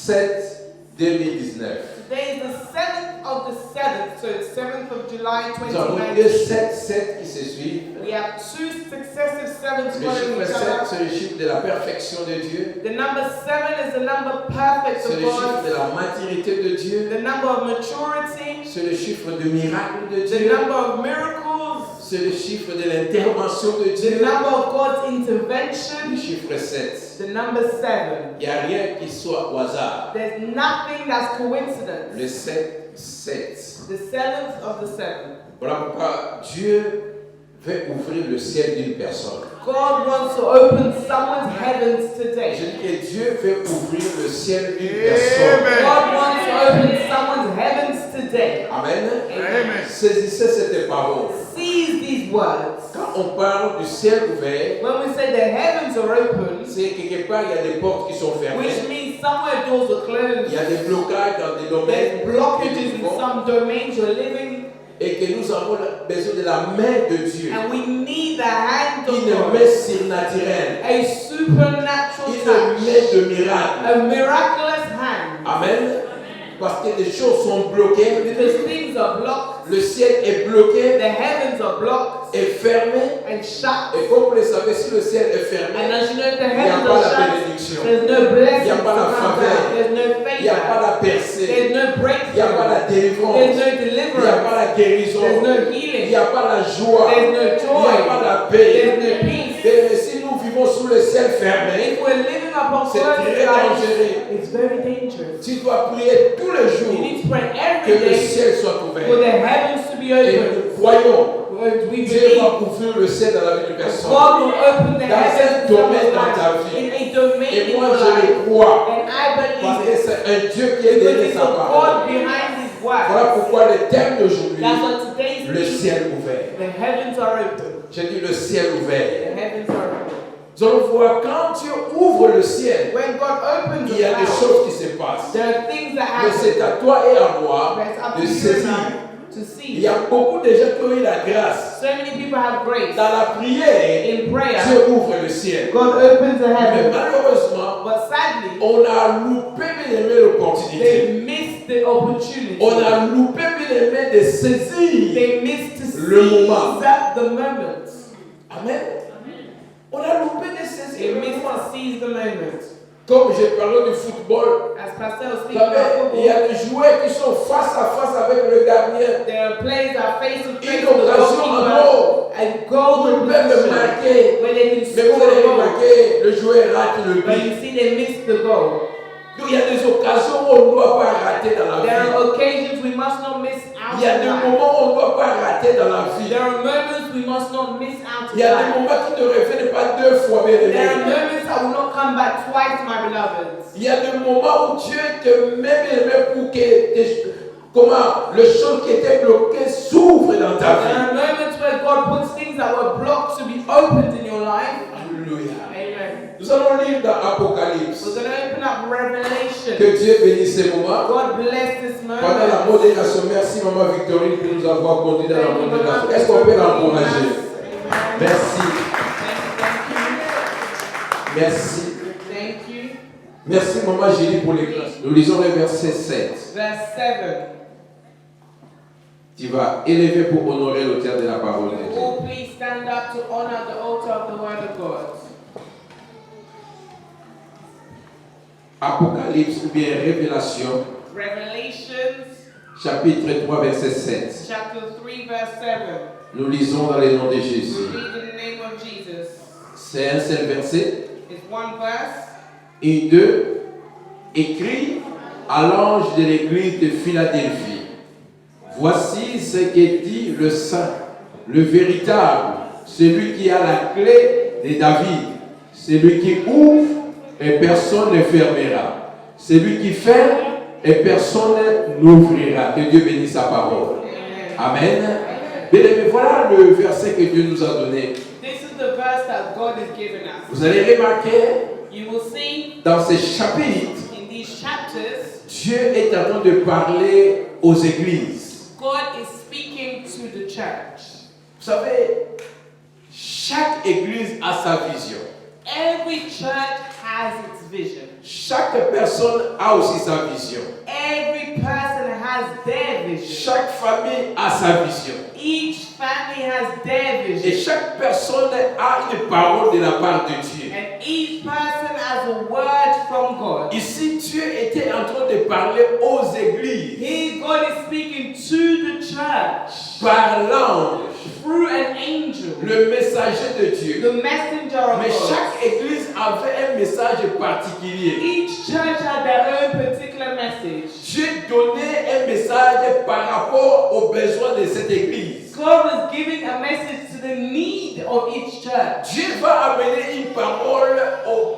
7-2019. Today is the 7th of the 7th, so it's 7th of July Nous avons deux 2019. 7 qui se suivent. We have two successive sevens Le following chiffre each 7, other. c'est le chiffre de la perfection de Dieu. The number 7 is the number perfect C'est of le chiffre de God, la maturité de Dieu. the number of maturity, C'est le chiffre de miracle de the Dieu. number of miracles, C'est le chiffre de l'intervention de the Dieu. number of God's Le intervention, chiffre 7. the number 7. Il n'y a rien qui soit au hasard. There's nothing that's coincidence. Le 7, 7. The 7th of the 7th. Voilà pourquoi Dieu veut ouvrir le ciel d'une personne. God wants to open someone's heavens Je today. dis que Dieu veut ouvrir le ciel d'une personne. God wants to open someone's heavens today. Amen. Amen. Saisissez cette parole. Seize these words. Quand on parle du ciel ouvert, When we say the heavens are open, c'est quelque part il y a des portes qui sont fermées. which means somewhere doors are Il closed. y a des blocages dans des domaines. There's blockages in some domains you're living, Et que nous avons besoin de la main de Dieu. and we need the hand of Une God. main surnaturelle. A supernatural Une touch. main de miracle. A miraculous hand. Amen. Parce que les choses sont bloquées. Because things are blocked. Le ciel est bloqué, The heavens are blocked est fermé. and shut. Et comme vous le savez, si le ciel est And fermé, as you know, the il n'y a heavens pas are la shut. bénédiction. There's no blessing. Il n'y a pas la faveur. There's no Il n'y a pas favor. la percée. There's no Il n'y a pas la breakthrough. délivrance. There's no Il n'y a deliverance. pas la guérison. There's no Il healing. n'y a pas la joie. There's no Il n'y joy. a pas la paix. There's no peace. Mais si nous vivons sous le ciel fermé, If we're living upon c'est closed très skies, dangereux. it's very dangerous. Tu dois prier tous les You jours need to pray que every le day ciel soit for ouvert. the heavens to be Et open. nous croyons, We Dieu believe va ouvrir le ciel dans la vie de personne. God will open the Dans heavens un domaine dans in ta vie. a domain Et in moi your je life. le crois. And I Parce believe que it. c'est un Dieu qui est Because derrière it's sa a God parole. behind His word. Voilà pourquoi le thème d'aujourd'hui, That's what today's le theme. ciel ouvert. The heavens are open. J'ai dit le ciel The ouvert. heavens are open. Nous allons voir quand Dieu ouvre le ciel, When God opens il y a the des clouds, choses qui se passent. there are things that Mais happen. c'est à toi et à moi But it's up to de you and saisir. I to Il see. y a beaucoup de gens qui ont eu la grâce. So many people have grace. Dans la prière, In prayer, Dieu ouvre le ciel. God opens the Mais heavens. malheureusement, But sadly, on a loupé bien aimé l'opportunité. they missed the opportunity. On a loupé bien aimé de saisir. They missed to Le seize moment. the moment. Amen. On a loupé de saisir They le missed moment. to seize the moment. Comme j'ai parlé du football, As Pastor was vous speaking savez, about il y football, a des joueurs qui sont face à face avec le gardien. there are players that are face to face Une with the occasion en goalkeeper mort. and Ils golden peuvent position marquer. where they can Mais vous score allez a goal. remarquer, le joueur rate le But but. you see, they missed the goal. Donc il y a des occasions où on ne doit pas rater dans la There vie. are occasions we must not miss out Il y a des in life. moments où on ne doit pas rater dans la vie. There are moments we must not miss out Il in y a des life. moments qui ne reviennent pas deux fois, bien There are aimé. moments that will not come back twice, my beloveds. Il y a des moments où Dieu te met bien aimé pour que le chose qui était bloqué s'ouvre dans ta There vie. are moments where God puts things that were blocked to be opened in your life. Alléluia. Amen. Nous allons lire dans Apocalypse. We're going to open up Revelation. Que Dieu bénisse ces moments. God bless this Pendant la moment. modération, merci Maman Victorine de nous avoir conduit dans la Thank you, modération. Mama. Est-ce qu'on peut l'encourager? Amen. Merci. Thank Merci. you. Thank you. Merci Maman Gélie pour les classes. Nous lisons le verset 7. Verse 7. Tu vas élever pour honorer l'auteur de la parole de Dieu. All please stand up to honor the altar of the word of God. Apocalypse ou bien Révélation, Revelations chapitre 3, verset 7. chapter 3 verse 7. Nous lisons dans le nom de Jésus. We read in the name of Jesus. C'est un seul verset. It's one verse. Et 2. Écrit à l'ange de l'église de Philadelphie. Voici ce que dit le saint, le véritable, celui qui a la clé de David, celui qui ouvre et personne ne fermera, celui qui ferme et personne n'ouvrira. Que Dieu bénisse sa parole. Amen. Bien aimé, voilà le verset que Dieu nous a donné. This is the verse that God has given us. Vous allez remarquer You will see dans ces chapitres, in these chapters, Dieu est en train de parler aux églises. God is speaking to the church. Vous savez, chaque église a sa vision. Every church has its vision. Chaque personne a aussi sa vision. Every person has their vision. Chaque famille a sa vision. Each family has their Et vision. chaque personne a une parole de la part de Dieu. And each person has a word from God. Ici, Dieu était en train de parler aux églises Here God is speaking to the church par l'ange, through an angel, le messager de Dieu. the messenger of Mais God. chaque église avait un message particulier. Each church had their own particular message. Dieu donnait un message par rapport aux besoins de cette église. God was giving a message to the need of each church. Dieu va amener une parole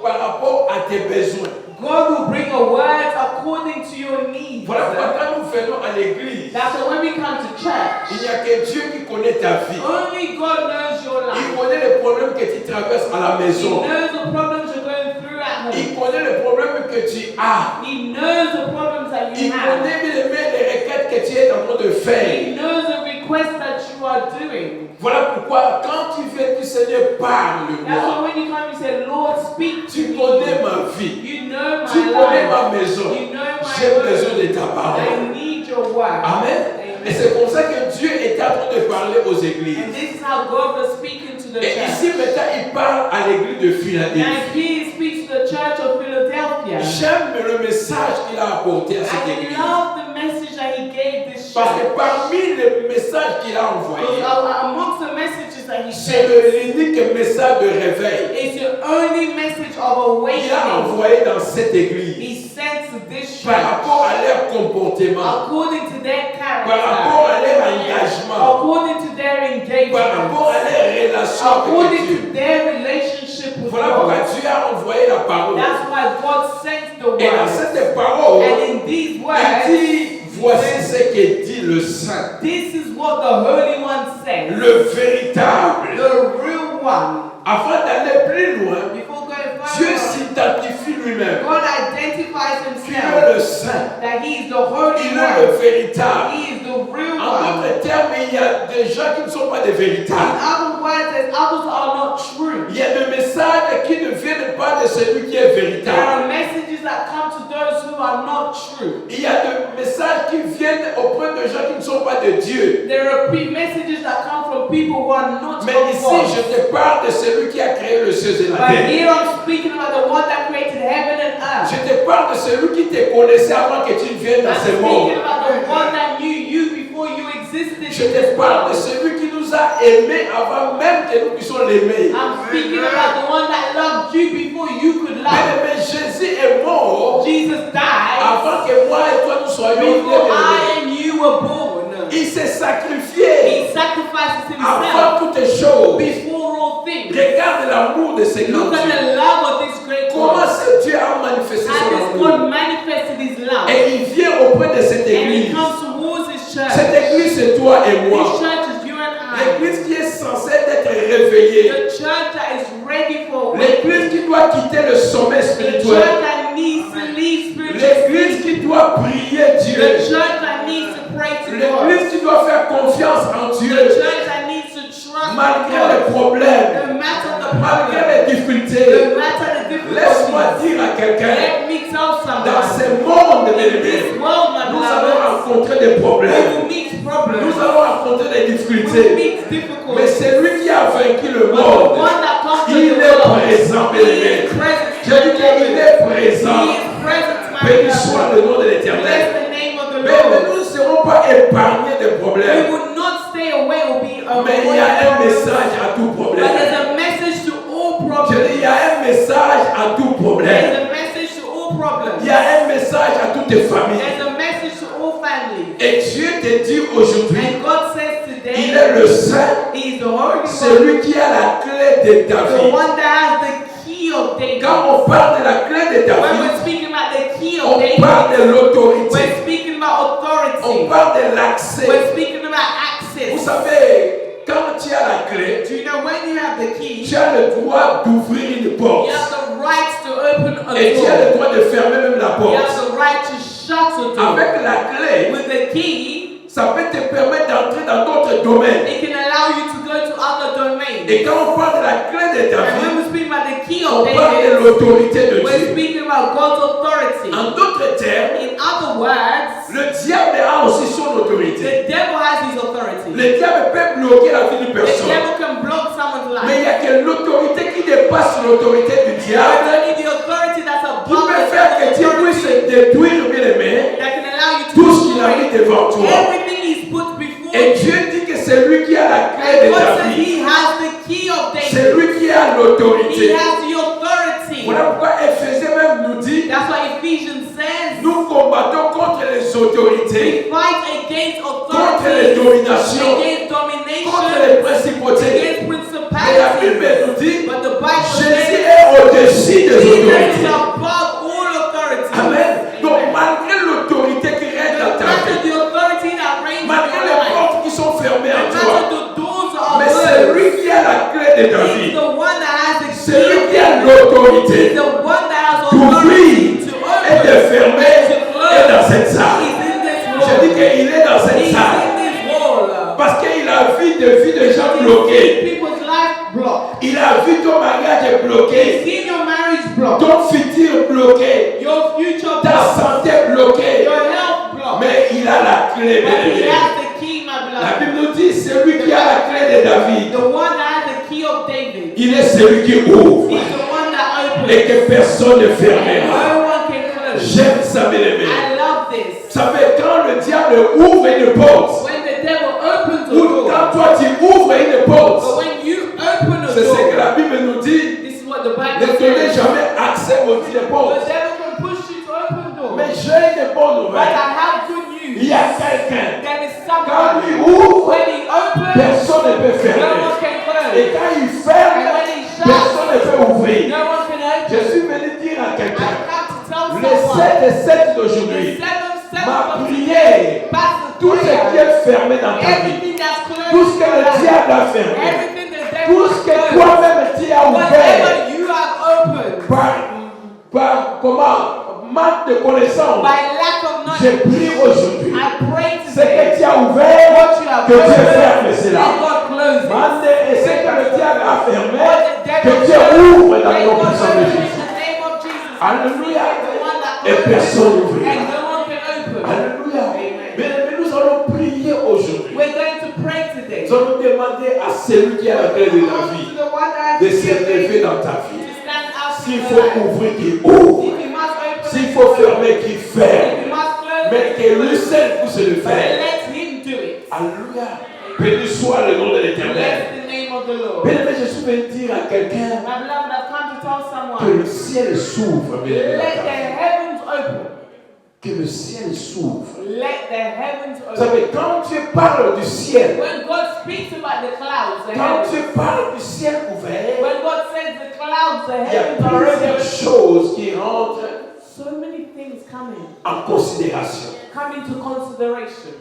par rapport à tes besoins. God will bring a word according to your needs. Voilà pourquoi quand nous venons à l'église, That's why when we come to il church, n'y a que Dieu qui connaît ta vie. only God knows your Il life. connaît les problèmes que tu traverses à la He maison. knows the problems you're going through at home. Il connaît les problèmes que tu as. He knows the problems that you Il have. connaît bien les requêtes que tu es en train de He faire. knows the requests that you are doing. Voilà pourquoi quand tu viens du Seigneur, That's parle-moi. why when you come, you say, Lord, speak to Tu me. connais ma vie. You know Tu my connais life. ma maison. You know my J'ai besoin word. de ta parole. I need your word. Amen. Et c'est comme ça que Dieu est en train de parler aux And églises. this is how God was speaking to the Et church. ici maintenant, il parle à l'église de Philadelphie. And he speaks to the church of Philadelphia. J'aime le message qu'il a apporté à cette I église. love the message that he gave this Parce que church. parmi les messages qu'il a envoyés, Amongst the messages that he c'est sent, l'unique message de réveil it's the only message of qu'il a awakening envoyé dans cette église he sent to this par church rapport à leur comportement, according to their character, par rapport à leur engagement, according to their par engagement, rapport à leur relation avec according Dieu. to their relationship with Voilà pourquoi God. Dieu a envoyé la parole. That's why God sent the Et dans word. cette parole, And in these il words, dit, voici ce que dit le Saint, this is what the Holy One says, le véritable. the real one. Afin d'aller plus loin, Before going Dieu further, s'identifie lui-même. God identifies Il est himself le Saint, that he is the Holy il est le One. véritable. He is the real En one. d'autres termes, il y a des gens qui ne sont pas des In véritables. other words, there's others are not true. Il y a des messages qui ne viennent pas de celui qui est There véritable. are messages that come to those who are not true. Il y a des messages qui viennent auprès de gens qui ne sont pas de Dieu. There are messages that come from people who are not Mais of ici, God. je te parle de celui qui a créé le ciel et la But terre. here I'm speaking about the one that created heaven and Je earth. te parle de celui qui te connaissait avant que tu ne viennes dans I'm ce monde. speaking about the one that knew you before you existed. Je te parle de celui qui nous a aimés avant même que nous puissions l'aimer. I'm speaking about the one that loved you before you could love. Mais Jésus est mort Jesus died avant que moi et toi nous soyons nés. before I and you were born. Il s'est sacrifié He sacrifices himself avant toutes choses. before all things. Regarde l'amour de ce grand Look at Dieu. the love of this great Comment God. ce Dieu a manifesté How son this amour. God manifested his love. Et il vient auprès de cette And he église. comes towards his church. Cette église, c'est toi et This moi. church is you and I. L'église qui est censée être réveillée. The church that is ready for awakening. L'église qui doit quitter le sommeil The spirituel. church that needs to leave spiritual L'église sleep. qui doit prier The Dieu. church that needs to pray to God. L'église qui doit faire confiance en The Dieu. church that needs to trust Malgré God. les problèmes, No matter the malgré problem, les difficultés. no matter the Laisse-moi difficulties. dire à quelqu'un, Let me tell dans someone. ce monde, In bien-aimé, this world, my nous allons beloved, rencontrer des we problèmes. will meet problems. Nous allons rencontrer des We will difficultés. meet Mais difficulties. c'est lui qui a vaincu le But the monde. one that comes to Il the est world, présent, he bien-aimé. is present. Je dis qu'il est présent. He is present, my Béni soit beloved. le nom de l'Éternel. Bless the name of the Mais Lord. nous ne serons pas épargnés des We problèmes. will not stay away or be Mais il y a un message à tout But problème. there's a message to all Je problems. dis, il y a un message à tout problème. There's a message to all problems. Il y a un message à toutes tes familles. There's a message to all families. Et Dieu te dit aujourd'hui, And God says il today, est le Saint, He is the Holy One, celui qui a la clé de the David. one that has the key of David. Quand on parle de la clé de When David, we're speaking about the key of on David, parle de l'autorité. we're speaking about On authority. parle de l'accès. We're speaking about Vous access. savez, quand tu as la clé, Do you know when you have the key, tu as le droit d'ouvrir une porte. you have the right to open a Et tu as door. le droit de fermer même la You have porte. the right to shut a door. Avec la clé, With the key, ça peut te permettre d'entrer dans d'autres domaines. it can allow you to go to other domains. Et quand on parle de la clé de And when David, we speak about the key of on of parle de David, l'autorité de we're Dieu. speaking about God's authority. En d'autres termes, In other words, le diable a aussi son autorité. the devil has his authority. Le diable peut bloquer la vie d'une The personne. devil can block someone's Mais il life. y a que l'autorité qui dépasse l'autorité du There's diable only the authority that's qui above peut the faire que devil's tu puisses authority détruire, bien aimé, that can allow you to tout ce qu'il a mis destroy devant toi. everything he's put before Et you. Dieu dit que c'est lui qui a la clé And de God ta says vie. he has the key of C'est David. lui qui a He l'autorité. has the authority. Voilà pourquoi Éphésiens même nous dit, That's why Ephesians says nous combattons contre les autorités, we fight against contre les authority, dominations, against contre domination, les principautés. against Et la Bible principalities. nous dit, But the Bible Jésus says est au-dessus des Jesus is autorités. above all authority. Amen. Donc Amen. malgré l'autorité qui règne dans No ta matter vie, the authority that reigns in malgré your les life, portes qui sont fermées no en matter toi, the doors are mais c'est closed, lui qui a la clé de ta he's vie. the one that has the C'est lui key. qui a He's l'autorité the one that has d'ouvrir authority to et de open fermer and to et dans close. cette salle. He's in this Je dis wall. qu'il est dans cette He's salle in this wall. parce qu'il a vu des vies de gens He's bloqués. seen people's life blocked. Il a vu ton mariage He's bloqué, seen your marriage blocked. ton futur bloqué, Your future ta blocked. santé bloquée. Your health blocked. Mais il a la clé, bien But he aimé. has the key, my La beloved. Bible nous dit, c'est lui qui a la clé de David. The one that has the key of David. Il est celui qui ouvre He's the one that opens. et que personne ne And fermera. no one can close. J'aime ça, bien aimé. I love this. Vous savez, quand le diable ouvre une porte, When the devil opens a ou door, quand toi tu ouvres une but porte, when you open a c'est ce que door, la Bible nous dit. this is what the Ne Bible donnez says. jamais accès aux The portes. devil can push you to open doors. Mais j'ai une bonne But nouvelle. I have good Il news. y a quelqu'un. There is Quand someone. il ouvre, When he opens, personne ne peut no fermer. one can close. Et quand il ferme, And when he shuts, personne ne peut ouvrir. no one can Je open. suis venu dire à I quelqu'un, have to tell le someone. 7 et 7 The d'aujourd'hui, 7 ma of prière, Pastor tout ce qui prayer, est fermé dans ta vie, everything that's closed, tout ce que in your le life, diable a fermé, everything the devil tout has ce que closed, toi-même tu as ouvert whatever you have opened, par comment, manque de connaissance, by lack of je knowledge, prie aujourd'hui. I pray Ce que today, tu as ouvert, what you have que Dieu opened, ferme cela. let God close it. Mande, et ce que le diable a fermé, What the devil que Dieu closed, ouvre dans let le nom God puissant de open in Jésus. the name of Jesus. Alléluia. The one that Et personne closes n'ouvrira. and no one can open. Alléluia. Amen. Mais nous allons prier aujourd'hui. We're going to pray today. Nous allons demander à celui qui a la clé de ta vie To the one that has de the se key of lever David, dans ta vie. to stand out in S'il your faut life. ouvrir, qu'il ouvre. If you must open, S'il it, faut open. fermer, qu'il If ferme. you must close, Mais que lui seul puisse le but faire. let him do it. Alléluia. Béni soit le nom de l'Éternel. Bless the name of the Lord. Bien aimé, je suis venu dire à quelqu'un My beloved, I've come to tell que someone, le ciel s'ouvre. Bien aimé, dans let ta the vie. heavens open. Que le ciel s'ouvre. Let the heavens Vous open. savez, quand tu parles du ciel, When God speaks about the clouds, the quand heavens, tu parles du ciel ouvert, when God says the clouds, the il y a heavens are plusieurs open, choses qui rentrent so many things come en considération. into consideration.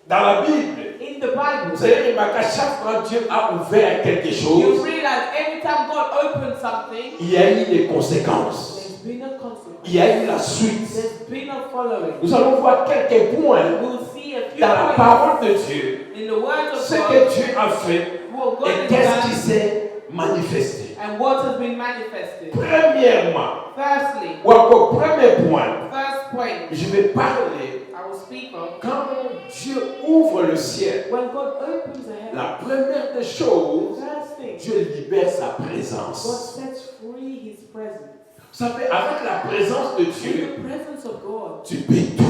Dans la Bible, In the Bible, vous allez remarquer qu'à chaque fois que Dieu a ouvert quelque you chose, realize every time God opens something, il y a eu des conséquences. there's been a consequence. Il y a eu la suite. There's been a following. Nous allons voir quelques points We'll see a few dans la points parole de Dieu, in the Word of ce God, que Dieu a fait what God et has qu'est-ce qui done, s'est manifesté. and what has been manifested. Premièrement, Firstly, ou encore premier point, first point je vais parler I will speak of, quand Dieu ouvre le ciel. when God opens the heaven, La première des choses, first thing, Dieu libère sa God présence. sets free His presence. Vous savez, avec la présence de In Dieu, the presence of God, tu peux tout.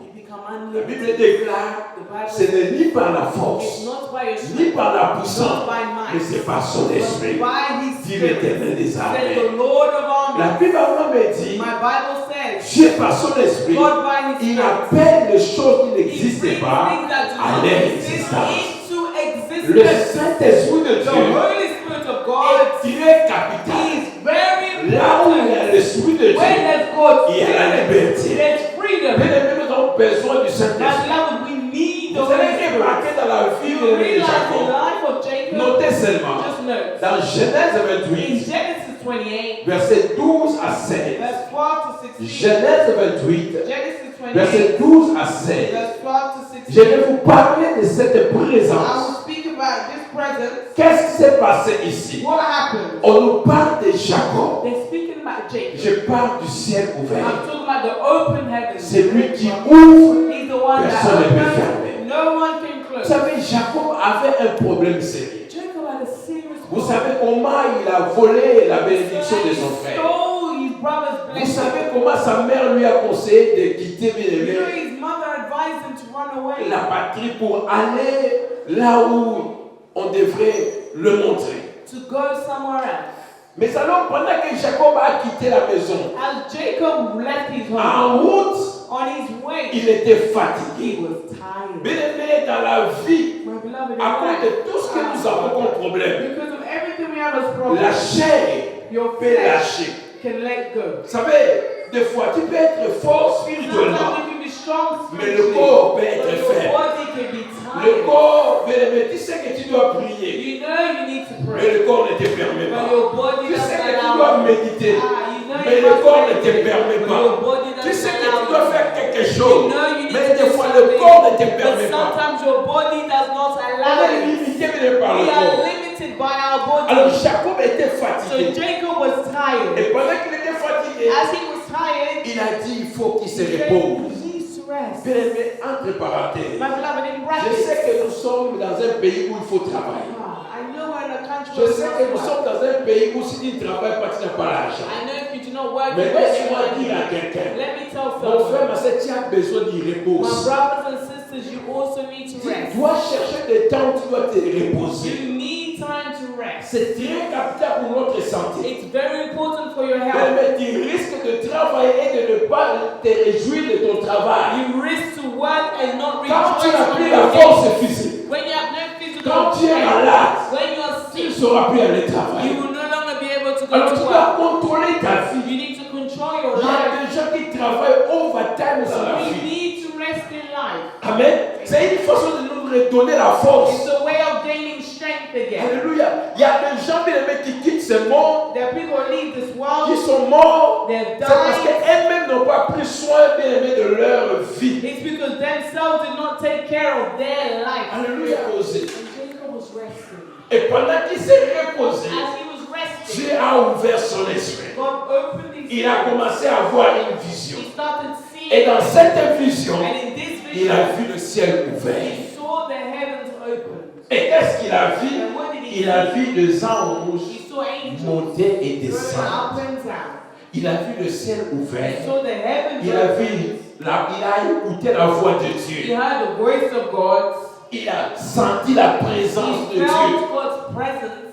you become La Bible unlimited. déclare, The Bible ce says n'est ni par la it's force, not by your ni strength, par la not puissance, by mais might, c'est par son but esprit. by His Dit Spirit, l'Éternel des says armées. the Lord of La armies. Bible me dit, My Bible says, Dieu par son esprit, God by His il Spirit, appelle les choses qui He n'existent brings pas things that do à not leur exist existence. into Le existence. Saint-Esprit de The Dieu Holy Spirit of God est très capital. is very Là où il y a important. l'Esprit de Dieu, When there's God's il y a la Spirit, liberté. there's freedom. Bien aimé, nous avons besoin du My Saint-Esprit. beloved, we need the Vous Holy allez Spirit. remarquer dans la vie You de realize the Jacob, life of Jacob? notez seulement, Just note. dans Genèse In 28, Genesis 28, versets 12 à 16. verse 12 to 16. Genèse 28, Genesis 28, versets 12 à 16. verse 12 to 16. Je vais vous parler de cette I présence will speak about this presence, qu'est-ce qui s'est passé ici? what happened? On nous parle de Jacob. They're speaking about Jacob. Je parle du ciel ouvert. I'm talking about the open heavens. C'est lui qui ouvre. He's the one Personne ne peut that fermer. opens, no one can Vous close. savez, Jacob avait un problème sérieux. Jacob had a serious Vous problem. savez comment il a volé la bénédiction de son He frère. stole his brother's Vous blessing. savez comment sa mère lui a conseillé de quitter You know, bien-aimé his mother advised him to run away. la patrie pour aller là où on devrait le montrer. To go somewhere else. Mais alors, pendant que Jacob a quitté la maison, As Jacob left his home, en route, on his way, il était he fatigué. was tired. Bien-aimé, dans la vie, My beloved, à cause in de life, tout ce que nous avons comme problème, because of everything we have as la problems, chair your peut flesh lâcher. can let go. Vous savez, des fois, tu peux être fort spirituellement, Sometimes you can be strong mais le spiritually, corps peut but être your faible. body can be Le tired. corps, bien-aimé, tu sais que tu dois prier, You know you need to mais pray, le corps ne te permet but pas. your body Tu sais doesn't que tu allow dois you. méditer, You know mais you le must corps ne te meditate, permet but pas. your body Tu doesn't sais que allow tu dois you. faire quelque You chose, know you need mais to des do fois le something, corps ne te but permet pas. sometimes your body does not On allow est you. limité mais par le We are corps. limited by our body. Alors Jacob était So fatigué. Jacob was tired. Et pendant qu'il était fatigué, As he was tired, il a dit il faut qu'il se he said, repose. he needs to rest. Bien aimé, entre parenthèses, My beloved, in je brackets, sais que nous sommes dans un pays où il faut travailler. I know we're in a country Je where sais we que nous must sommes work. dans un pays où si tu ne travailles pas, tu n'as pas l'argent. I know if you do not work, Mais you won't get laisse-moi money. dire à quelqu'un, Let me tell mon frère, someone, ma soeur, tu as besoin d'y my reposer. brothers and sisters, you also need to Tu rest. dois chercher des temps où tu dois te reposer. You need time to rest. C'est très capital pour notre santé. It's very important for your health. Mais tu risques de travailler et de ne pas te réjouir de ton travail. You risk to work and not Quand tu rejoice n'as from plus your la gains. force physique, When you have no physical quand tu es strength, malade, when you are tu ne sick, sauras plus aller you travailler. will no longer be able to go Alors to tu work. dois contrôler ta vie. You need to control your Il y a life. des gens qui travaillent overtime sur la We vie. need to rest in life. Amen. C'est une façon de nous redonner la force. It's a way of gaining strength again. Alléluia. Il y a des gens bien aimés qui quittent ce monde, There are people who leave this qui world, sont morts. they've C'est parce died. qu'elles-mêmes n'ont pas pris soin bien aimé de leur vie. It's because themselves did not take care of their life. Alléluia. And Jacob was resting. Et pendant qu'il s'est reposé, As he was resting, Dieu a ouvert son esprit. God opened his Il a eyes. commencé à voir une vision. He started seeing. Et dans cette vision, And in this il a vision, vu le ciel ouvert. he saw the heavens open. Et qu'est-ce qu'il a vu? And what did he Il a vu des anges He saw angels monter et going descendre. up and down. Il a vu le ciel He ouvert. saw the heavens Il a open. vu, il a écouté la voix de He Dieu. heard the voice of God. Il a senti la présence de He Dieu. felt God's presence.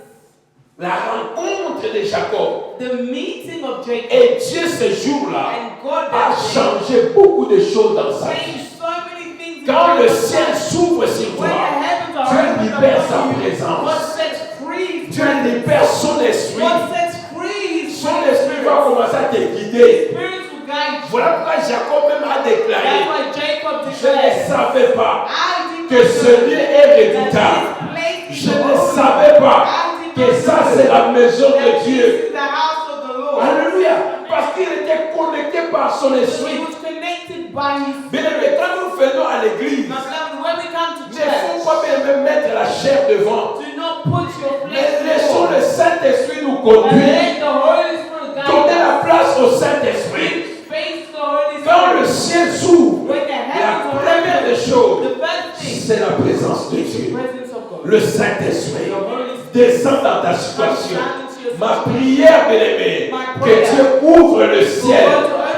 La rencontre de Jacob. The meeting of Jacob. Et Dieu ce jour-là And God a that day changé beaucoup de choses dans sa vie. changed so many things in Quand le Jacob's ciel life. s'ouvre sur When the toi, heavens are Dieu opened libère sa upon you, God présence. sets free his Dieu presence. libère son esprit. God sets free his Son presence. esprit va commencer à te guider. Spirit will guide you. Voilà pourquoi Jacob même a That's déclaré, why Jacob je ne declared, savais pas I did que not ce know lieu est that redoutable. this place is Je ne holy. savais pas I did que not ça know c'est la maison that de this Dieu. is the house of the Lord. Alléluia. Parce qu'il était connecté par son He esprit. was connected by his Bien aimé, quand nous venons à l'église, My beloved, when we come to il ne faut church, pas bien aimé mettre la chair devant. do not put your Mais flesh laissons before. le Saint-Esprit nous And conduire. let the Holy Spirit guide Donnez la us. place au Saint-Esprit. Give space to the Holy Quand le Spirit. ciel s'ouvre, When the la heavens are première des open, choses, the first thing c'est la présence de is the Dieu. presence of God. Le Saint-Esprit The Holy Spirit. descend dans ta situation. Come down into your Ma situation. prière, bien-aimée, My que prayer. Dieu ouvre le ciel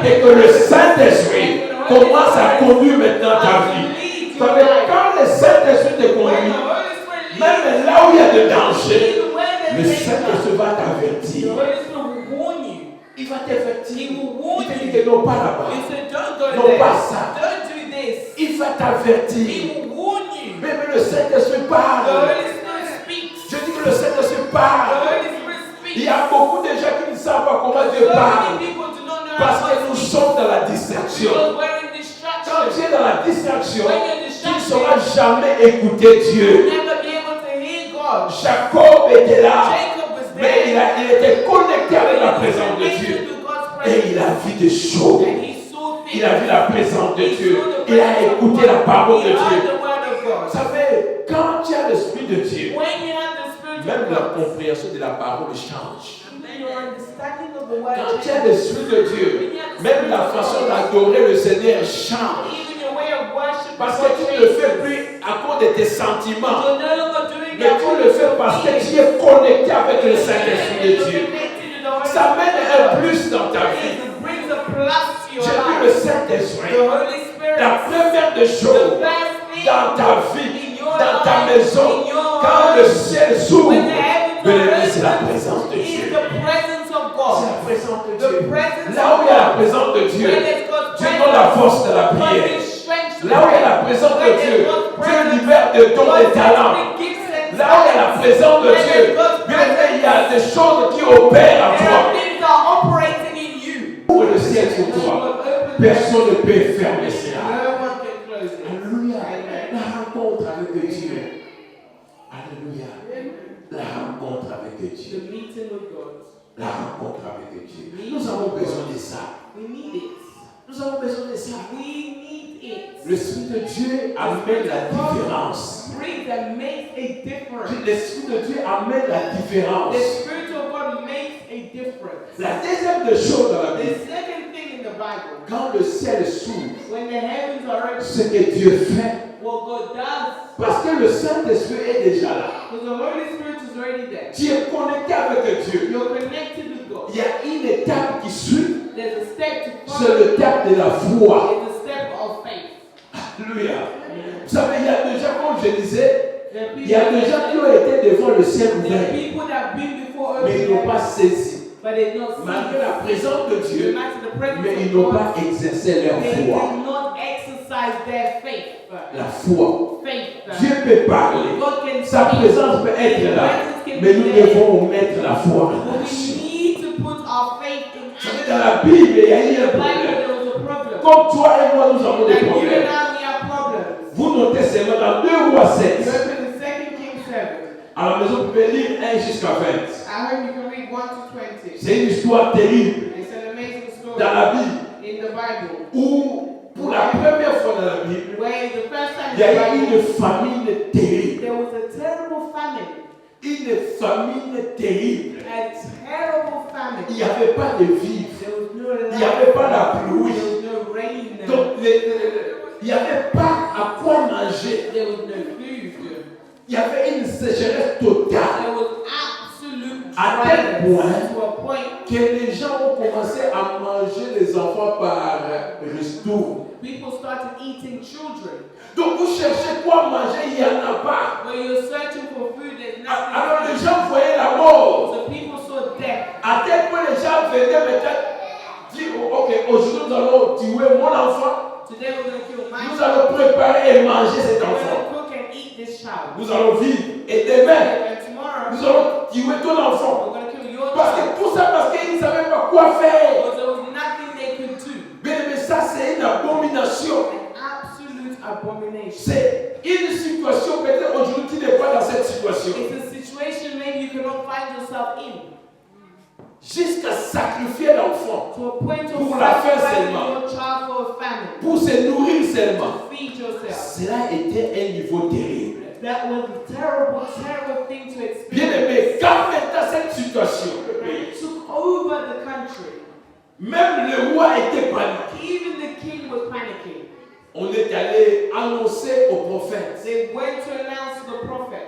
et que le Saint-Esprit commence à conduire maintenant ta vie. Parce que quand le Saint-Esprit te When the conduit, Holy Spirit leads même là où il y a de danger, you, where le there's danger, Saint-Esprit va the t'avertir. Holy Spirit will warn you. Il va t'avertir. He will warn Il te dit you. que non, pas là-bas. He said, don't go Non, there. pas ça. Don't do this. Il va He t'avertir. will warn you. Mais le Saint-Esprit The parle. Holy Spirit speaks. Je dis que le Saint-Esprit The parle. Holy Spirit Il y speaks. a beaucoup de gens qui ne savent pas comment Dieu So parle. many people do not know Parce how que to nous speak. sommes dans la distraction. Because we're in Quand tu distraction. es dans la distraction, When you're tu ne distracted, sauras jamais écouter you'll Dieu. never be able to hear God. Jacob était là, Jacob was mais there. il était connecté avec la He was présence de connected Dieu. to God's Et presence. il a vu des choses. And he saw things. Il a vu la présence de He Dieu. saw the Il a presence of écouté God. la parole de He heard Dieu. the word of Vous God. savez, quand tu as l'Esprit de Dieu, when you have the Spirit même of la God, compréhension de la parole change. then your understanding of the word Quand tu changes. as l'Esprit de Dieu, même la façon d'adorer le Seigneur change. Even your way of worship Parce que tu ne le fais plus à cause de tes sentiments, you're no longer doing mais tu le fais parce que tu es connecté avec le Saint-Esprit de Dieu. Ça mène un plus dans ta vie. It brings a plus to your J'ai vu life. le Saint-Esprit. The Holy Spirit, La première des the choses first thing dans ta vie, in your dans ta life, maison, in your quand le ciel s'ouvre, when the heavens bien-aimé, are c'est la open, présence de is Dieu. the presence of C'est God. la présence de The Dieu. presence Là où of il y a la God. présence de Dieu, When there's God's Dieu donne la force de la God prière. gives strength to Là où il y a la pray. présence de When Dieu, there's God's Dieu presence, libère de dons et talents. God gives sense. Là où il y a la présence de When Dieu, there's God's bien-aimé, il y presence, a des choses qui opèrent en there toi. are things that are operating in you. Ouvre le ciel sur toi. Personne ne peut fermer cela. No one can close it. Alléluia. Amen. La rencontre avec Dieu. Alléluia. La rencontre avec Dieu. The meeting with God. La rencontre avec Dieu. Nous avons besoin de ça. We need it. Nous avons besoin de ça. We need it. L'Esprit de Dieu amène la différence. Spirit that makes a difference. L'Esprit de Dieu amène la différence. The Spirit of God makes a difference. La deuxième des choses dans la The Bible, second thing in the Bible, quand le ciel s'ouvre, when the heavens are open, ce que Dieu fait, what God does, parce que le Saint-Esprit est déjà là. because the Holy Spirit is already there. Tu es connecté avec Dieu. You're connected with God. Il y a une étape qui suit, There's a step to c'est follow. l'étape de la foi. It's a step of faith. Alléluia. Vous savez, il y a des gens, comme je disais, There are il y a des gens qui ont été devant le ciel there are ouvert, people that have been before mais ils n'ont open pas heaven, saisi. but they've not seen Malgré la présence de the Dieu, matter the presence mais ils of n'ont God. pas exercé leur They foi. did not exercise their faith. La foi. Faith. Dieu peut parler. God can Sa speak. présence peut être là. Mais nous devons mettre la foi en But we action. need to put our faith in Vous savez, action. dans la Bible, il y a eu In un the Bible, problème. there was a problem. Comme toi et moi, nous avons des Like you and problèmes. I, we have problems. Vous notez seulement dans 2 Rois 7. You open the 2 Kings 7. À la maison, vous pouvez lire 1 jusqu'à 20. I hope you can read 1 to 20. C'est une histoire terrible It's an amazing story dans la Bible in the Bible. où, pour la première fois dans la Bible, Where the first time il y a in the eu Bible, une famine terrible. there was a terrible famine. Une famine terrible. A terrible famine. Il n'y avait pas de vivre. There was no light. Il n'y avait pas la There pluie. was no rain. Donc, il n'y avait pas à quoi manger. There was no food. Il y avait une sécheresse totale. There was absolute À tel point dryness to a point que les gens ont commencé à manger les enfants par resto. people started eating children. Donc vous cherchez quoi manger, il n'y en a pas. When you're searching for food, there's nothing. Alors les gens voyaient la mort. So people saw death. À tel point les gens venaient peut-être dire, oh, ok, aujourd'hui nous allons tuer mon enfant. Today we're going to kill my Nous child. allons préparer et manger cet We're going enfant. to cook and eat this child. Nous allons vivre. Et demain, And tomorrow, nous allons tuer ton enfant. we're going to kill your Parce child. que tout ça, parce qu'ils ne savaient pas quoi faire. Because there was nothing they could do. Mais ça, c'est une abomination. An absolute abomination. C'est une situation, peut-être aujourd'hui tu n'es pas dans cette situation. It's a situation maybe you cannot find yourself in. Jusqu'à sacrifier l'enfant To a point of Pour la faim sacrificing seulement. your child for a famine. pour se nourrir seulement. To feed yourself. Cela était un niveau terrible. That was a terrible, terrible thing to experience. Bien aimé, quand maintenant cette situation, le pays, It took over the country. même le roi était paniqué. Even the king was panicking. On est allé annoncer au prophète. They went to announce to the prophet.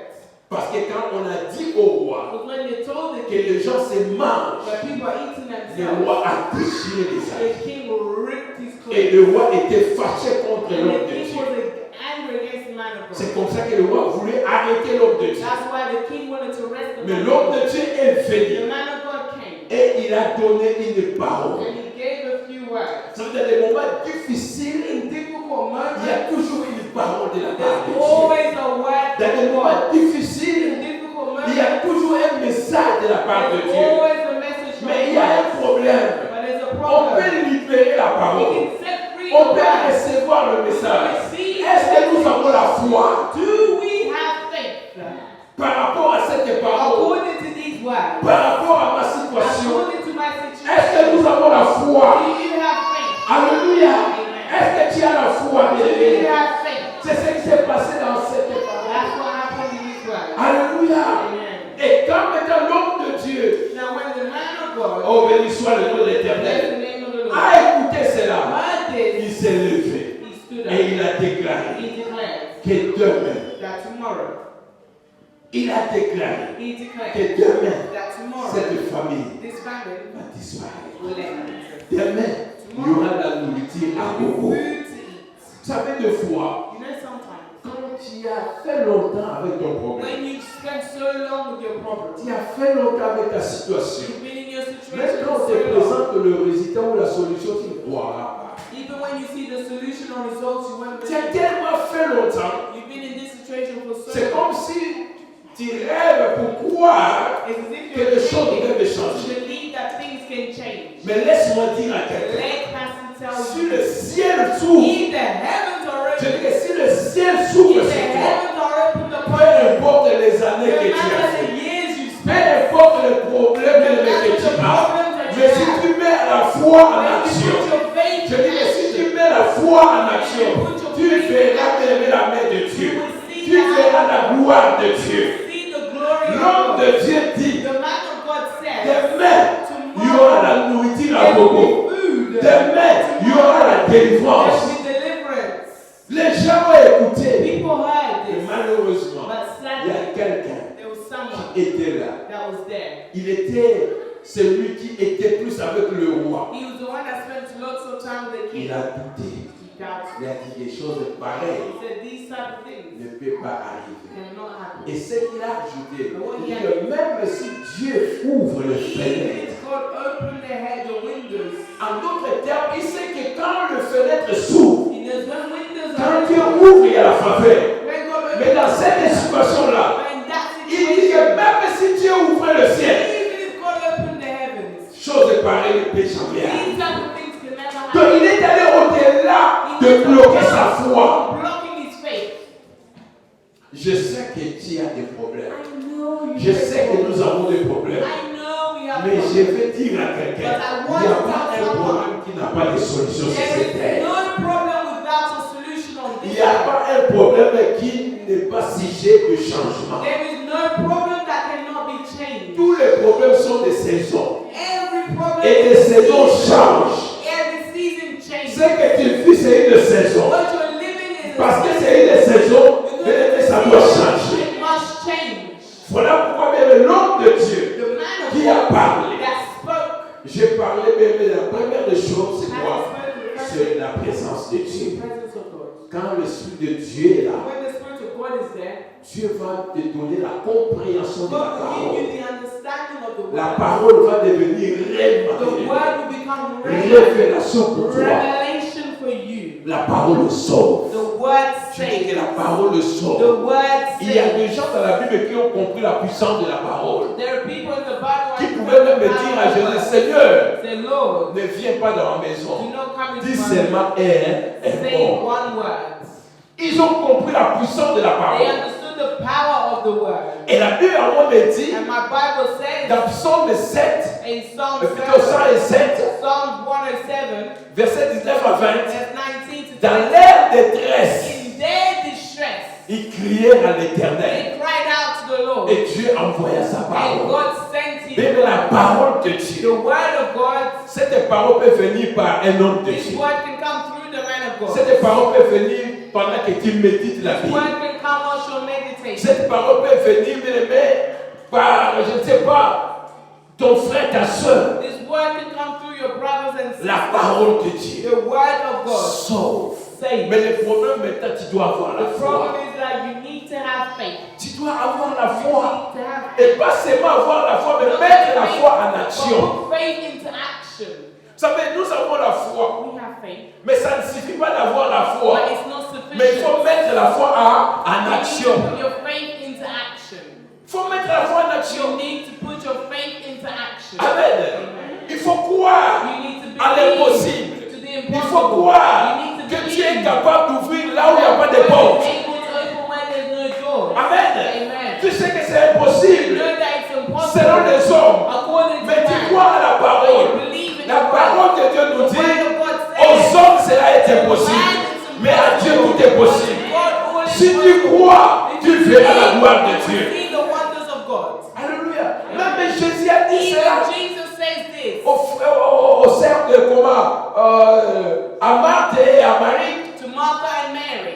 Parce que quand on a dit au roi But when they told the que king les gens se mangent, that people are eating le themselves, roi a déchiré les habits. the king ripped his Et clothes. le roi était fâché contre And l'homme the de king Dieu. was angry against the man of C'est God. comme ça que le roi voulait arrêter l'homme de Dieu. That's why the king wanted to arrest the Mais man l'homme of de God. Dieu est The venu man of God came et il a donné une parole. and he gave a few words. Ça veut dire des moments difficiles, In difficult il y a moments, toujours une parole de la part de there's Dieu. always a word Dans des from moments God. difficiles, In difficult il y a moments, toujours un message de la part de there's Dieu. always a message from Mais il y a un God. problème. But there's a On problem. peut libérer la We parole. can set free On the peut word. recevoir le message. Receive Est-ce que nous avons la foi Do we have faith? par rapport à cette parole, According to these words, par rapport à ma situation? according to my Est-ce que nous situation, avons la foi? do you have faith? Alléluia. Amen. Est-ce que tu as la foi, Do you bien-aimé? have faith? C'est ce qui s'est passé dans cette parole. That's what happened in this Oh, béni soit le nom de Bless the l'Éternel. name of the Lord. A écouté cela. Heard this. Il s'est levé He stood et up. il a déclaré He declared que demain, that tomorrow. il a déclaré He declared que demain, that tomorrow cette famille this family va disparaître. will end. Demain, il y aura de la nourriture à gogo. Food to eat. Vous savez, des fois, You know, sometimes quand tu as fait longtemps avec ton problème, when you spend so long with your problem, tu as fait longtemps avec ta situation, you've been in your même situation quand on for te so long. présente le résultat ou la solution, tu ne croiras pas. Even when you see the solution or results, you won't Tu as believe. tellement fait longtemps, You've been in this situation for so c'est long. comme si tu rêves pour croire It's as if que you're les choses dreaming devaient to changer. believe that things can change. Mais laisse-moi dire à quelqu'un, Let Pastor tell si you, le ciel s'ouvre, if the heavens are je open, dis que si le ciel s'ouvre if the sur toi, heavens are open upon peu you, importe les no années que tu as matter fait, the years you peu spent, importe les problèmes no que matter tu the as, problems that mais you si have, tu mets la foi en when you action, put your faith je in dis que si tu action, mets la foi en action, tu verras bien la main de Dieu, tu verras la gloire de Dieu. see the glory of L'homme God. de Dieu dit, The man of God says, demain, il y aura la nourriture à there will gogo. be food, Demain, il y aura la there délivrance. will be deliverance. Les gens ont écouté. People heard Et this, malheureusement, but il y a sadly, quelqu'un there was someone qui était là. that was there. Il était celui qui était plus avec le roi. He was the one that spent lots of time with the king. Il a douté. He doubted. Il a dit des choses pareilles He said these type of things ne peuvent pas arriver. cannot happen. Et ce qu'il a ajouté, il dit que même si Dieu ouvre le Even fenêtre, if God opened the head, the windows, en d'autres termes, il sait que quand le fenêtre s'ouvre, he knows when windows quand are Dieu open, ouvre, il y a la faveur. when God Mais opens, dans cette situation-là, but in that il dit que situation, même si Dieu ouvre le ciel, even if God opened the heavens, chose pareille ne peut jamais arriver. these type of things can never Donc happen. il est allé au-delà de bloquer sa foi. Blocking his faith. Je sais que tu as des problèmes. I know you Je have sais que nous problems. avons des problèmes. I know we have Mais problems. je vais dire à quelqu'un, il n'y a pas un problème qui n'a pas de solution sur There cette is terre. no problem without a solution on Il this n'y a earth. pas un problème qui n'est pas sujet de changement. There is no problem that cannot be changed. Tous les problèmes sont des saisons. Every problem Et les is a saisons season. changent. Every season Ce changes. que tu vis, c'est une saison. What you're living is Parce que a c'est une saison, Because mais it's ça a doit season, changer. it must change. Voilà pourquoi même l'homme de Dieu The man of qui a God parlé. that spoke J'ai parlé, mais la première des choses, c'est has quoi? spoken C'est la présence de the Dieu. presence of God. Quand l'Esprit de Dieu est là, When the Spirit of God is there, Dieu va te donner la compréhension de la God will give parole. you the understanding of the La word. parole va devenir réelle. The word will become Révélation pour toi. revelation for you. La parole sauve. The word Je dis que saves. la parole The sauve. word Il y a saves. des gens dans la Bible qui ont compris la puissance de la parole. There are people in the Bible Qui who pouvaient même dire à Jésus, Seigneur, say, Lord, ne viens pas dans ma do maison. not come into Dis my seulement est Say bon. one word. Ils ont compris la puissance de la They parole. understood the power of the word. Et la Bible a moi me dit, And my Bible says dans Psaume 7, in Psalm plutôt 7, 107, Psalm 107, verset 19 à 20, verse 19 to dans 20, leur détresse, in their distress, ils crièrent à l'Éternel. they cried out to the Lord. Et Dieu envoya sa And parole. God sent his Même la word. parole de The Dieu. word of God, Cette parole peut venir par un homme de this Dieu. word can come through the man of God. Cette parole peut venir pendant que tu médites la This Bible. word can come whilst you're meditating. Cette parole peut venir, bien-aimé, par, je ne sais pas, ton frère, ta soeur. This word can come through your brothers and sisters. La parole de Dieu The word of God. sauve. Save. Mais le problème maintenant, tu dois avoir la The foi. problem is that you need to have faith. Tu dois avoir la You foi. need to have Et pas seulement avoir la foi, mais mettre la foi en But action. put faith into action. Vous savez, nous avons la foi. We have faith. Mais ça ne suffit pas d'avoir la foi. But it's not sufficient. Mais il faut mettre la foi en You need to action. put your faith into action. Il faut mettre la foi en You action. need to put your faith into action. Amen. Amen. Il faut croire You need to à believe l'impossible. to the Il faut impossible. croire You need to que believe tu es capable d'ouvrir là où il n'y a pas de that God porte. is able to open where there's no door. Amen. Amen. Tu sais que c'est You impossible know that it's impossible. selon les hommes. According to Mais tu man. crois à la But parole. you believe in La the word. parole de Dieu nous The dit, word of God aux says, hommes cela est impossible. Mais à Dieu tout est possible. God, all is Si tu possible. crois, If tu you verras la believe, gloire de you will Dieu. see the wonders of God. Alléluia. Même Jésus a dit Even cela. Jesus says this. au cercle comment à Marthe et à Marie. to Martha and Mary,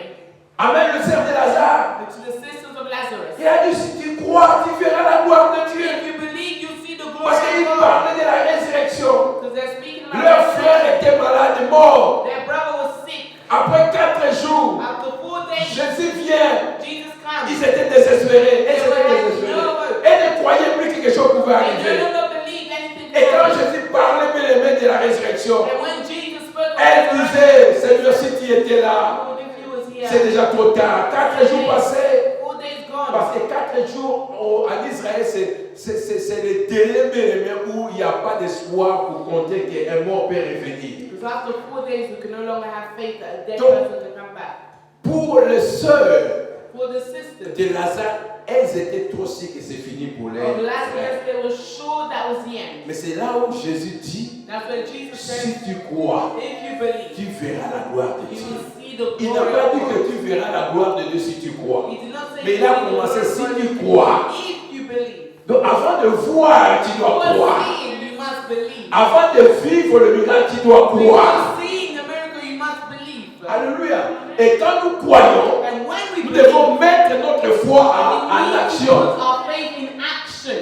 Amen, le cercle de Lazare. to the sisters of Lazarus. Il a dit, si tu crois, tu verras la gloire de Dieu. If you believe, you see the glory Parce qu'il of God. parlait de la résurrection. Because they're speaking about Leur frère resurrection. était malade, mort. Their brother was sick. Après 4 jours, After 4 days, Jésus vient. Jesus comes. Ils étaient désespérés. Ils étaient désespérés. Et ne croyaient plus que quelque chose pouvait They arriver. no longer believe anything. Et quand Jésus parlait de la résurrection, And when Jesus spoke of elle resurrection, disait, Seigneur, si tu étais là, Lord, if he was here, c'est déjà trop tard. 4 jours passés. 4 days gone. Parce que 4 jours en Israël, c'est le délai même où il n'y a pas d'espoir pour compter qu'un mort peut revenir. Because after 4 days, we can no longer have faith that a dead Donc, person can come back. Pour les sœurs For the sisters de Lazare, elles étaient trop sûres que c'est fini pour of elles. Lazarus, they were sure that was the end. Mais c'est là où Jésus dit, That's when Jesus si said, tu crois, if you believe, tu verras la gloire de you Dieu. will see the Il glory n'a pas dit of que God. tu verras la gloire de Dieu si tu crois. He did not say Mais il you a will see the commencé, glory si of tu God. crois. If you believe. Donc avant de voir, tu dois Before croire. seeing, you must believe. Avant de vivre le miracle, tu dois croire. Before seeing the miracle, you must believe. Alléluia. Et quand nous croyons, And when we nous believe, devons mettre notre foi we en need to action. put our faith in action.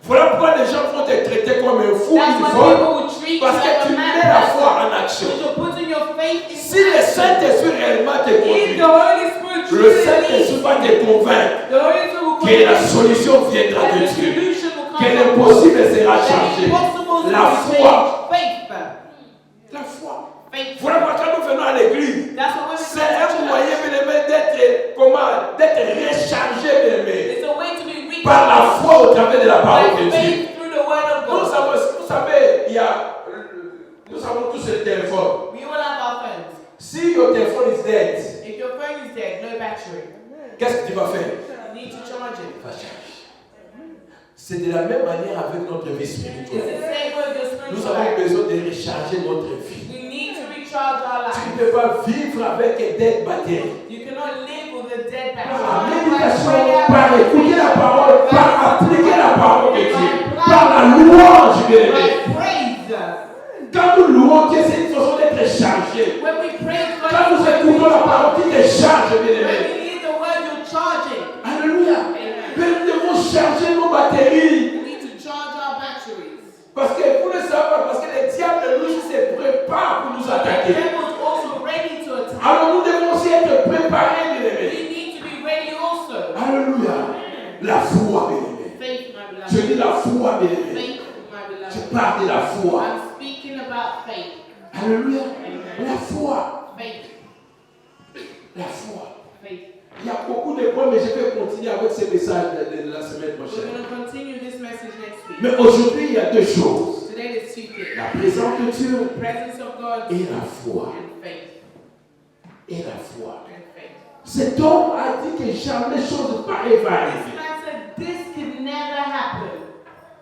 Voilà pourquoi les gens vont te traiter comme un fou, That's une why folle. people will treat you Parce que like tu a mets la mad foi person. en action. But you're putting your faith in Si le action. Saint-Esprit réellement te If conduit, the Holy Spirit le truly Saint-Esprit leads, va te convaincre the Holy Spirit will que la convince you solution viendra that de the Dieu. solution will come Que from l'impossible God. sera That changé. impossible La will be foi. changed. Faith. La foi. Faith. Voilà pourquoi quand nous venons à l'église, That's what women c'est un moyen, bien aimé, d'être rechargé, bien aimé, It's a way to be reached par la foi au travers de la parole by de Dieu. faith through the word of Vous God. savez, nous avons tous le téléphone. We all have our phones. Si your telephone is dead, If your phone is dead, no battery, qu'est-ce que tu vas faire? you need to charge it. Va charger. C'est de la même manière avec notre vie It's the spirituelle. same way with your Nous spiritual avons life. besoin de recharger notre vie. We need to recharge our Tu life. ne peux pas vivre avec une dead batterie. You cannot live with a dead Par battery. la méditation, par écouter la parole, par appliquer la parole de Dieu, par la louange, bien aimé. By praise. Quand nous louons Dieu, c'est une façon d'être chargé. When we praise God, Quand nous écoutons la parole, tu te charges, bien when aimé. you hear the word, you're charging. Alléluia. Amen. Mais nous devons charger nos batteries. We need to charge our batteries. Parce que vous ne savez pas, parce que le diable, lui, se prépare pour nous The attaquer. devil's also ready to attack. Alors nous devons aussi être préparés, bien aimé. We need to be ready also. Alléluia. La foi, bien aimé. Faith, my beloved. Je dis la foi, bien aimé. Faith, my Je beloved. parle de la foi. I'm speaking about faith. Alléluia. La foi. Faith. La foi. Faith. Il y a beaucoup de points, mais je vais continuer avec ce message de la semaine We're prochaine. going to continue this message next week. Mais aujourd'hui, il y a deux choses. Today there's two things. La présence de Dieu The presence of God et la foi. and faith. Et la foi. And faith. Cet homme a dit que jamais chose pareille va This arriver. man said this could never happen.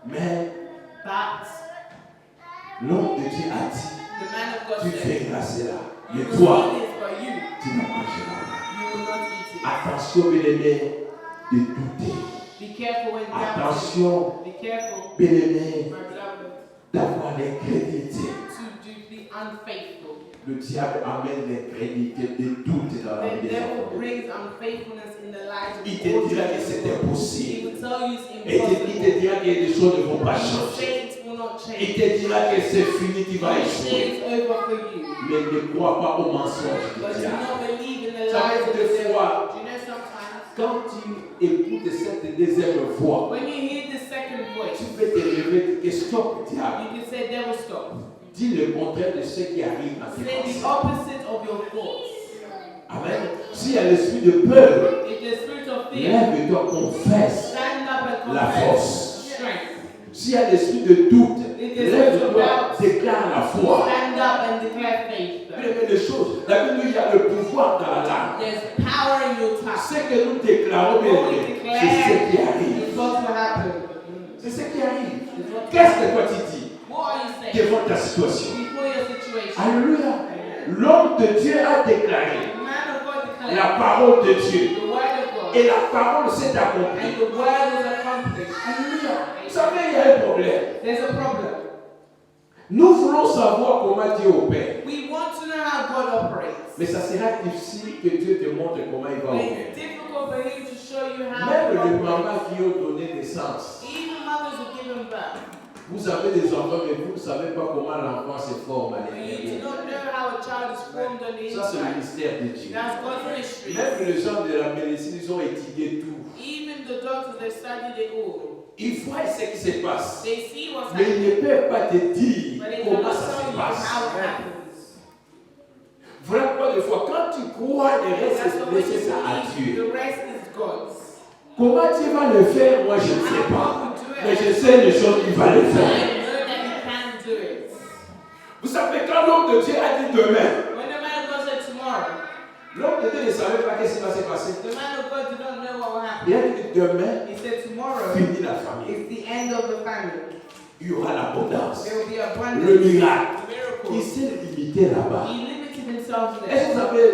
Mais But l'homme de Dieu a dit, the man of God tu said, verras cela. you Mais will toi, see this, but you tu ne mangeras pas. will not eat it. Attention, bien-aimé, de douter. Be careful when doubting. Attention, Be careful, bien-aimé, my beloved, d'avoir l'incrédulité. to be unfaithful. Le diable amène l'incrédulité de doute dans la The vie des devil enfants. brings unfaithfulness in the lives of Il all te dira que people. c'est He impossible. will tell you it's Et il te impossible. dira que les choses ne vont pas He will changer. say it will not Il change. te dira que c'est fini, tu He vas will say échouer. it's over for you. Mais ne crois pas au mensonge But du do diable. not believe in the Ça lies fait of deux the devil. fois. Do you know sometimes Quand tu écoutes cette deuxième voix, when you hear the second voice, tu peux te réveiller que stop, diable. you can say, devil, stop. Dis le contraire de ce qui arrive à tes Say the pensées. opposite of your thoughts. Amen. S'il y a l'esprit de peur, If the spirit of fear, lève-toi, confesse stand up and la confess force. strength. S'il y a l'esprit de doute, If the spirit of lève-toi, doubt, déclare la foi. stand up and declare faith. Première des choses, la Bible dit qu'il y a le pouvoir dans la langue. There's power in your tongue. Ce que nous déclarons, bien What we aimé, declare c'est ce qui arrive. is what will happen. C'est ce qui arrive. It's what- Qu'est-ce que toi tu dis What are you saying devant ta situation? before your situation? Alléluia. L'homme de Dieu a déclaré The man of God declared la parole de Dieu. the word of God, Et la parole s'est accomplie. and the word was accomplished. Alléluia. Vous savez, il y a un problème. There's a problem. Nous voulons savoir comment Dieu opère. We want to know how God operates. Mais ça sera difficile que Dieu te montre comment il va But opérer. it's difficult for Him to show you how Même He les operates. mamans qui ont donné naissance. Even mothers who give Him birth. Vous avez des enfants, mais vous ne savez pas comment l'enfant se forme à You do l'intérieur. not know how a child is formed on the Ça, c'est le inside. mystère de Dieu. That's God's mystery. Même les gens de la médecine, ils ont étudié tout. Even the doctors, they studied it all. Ils voient ce qui se passe. They see what's Mais ils happening. ne peuvent pas te dire But they comment cannot ça tell se you how passe. it happens. Voilà pourquoi des fois, quand tu crois, le reste That's est the way you laissé ça à believe. Dieu. The rest is God's. Comment tu vas le faire, moi je ne sais pas. Mais je sais les choses qu'il va le I faire. know that He can do it. Vous savez, quand l'homme de Dieu a dit demain, When the man of God said tomorrow, l'homme de Dieu ne savait pas ce qui va se passer. the man of God did not know what will happen. Il a dit demain, He said tomorrow finit la famille. is the end of the family. Il y aura l'abondance. There will be abundance. Le miracle. The Il miracle. s'est limité là-bas. He limited himself Est-ce que there. vous savez,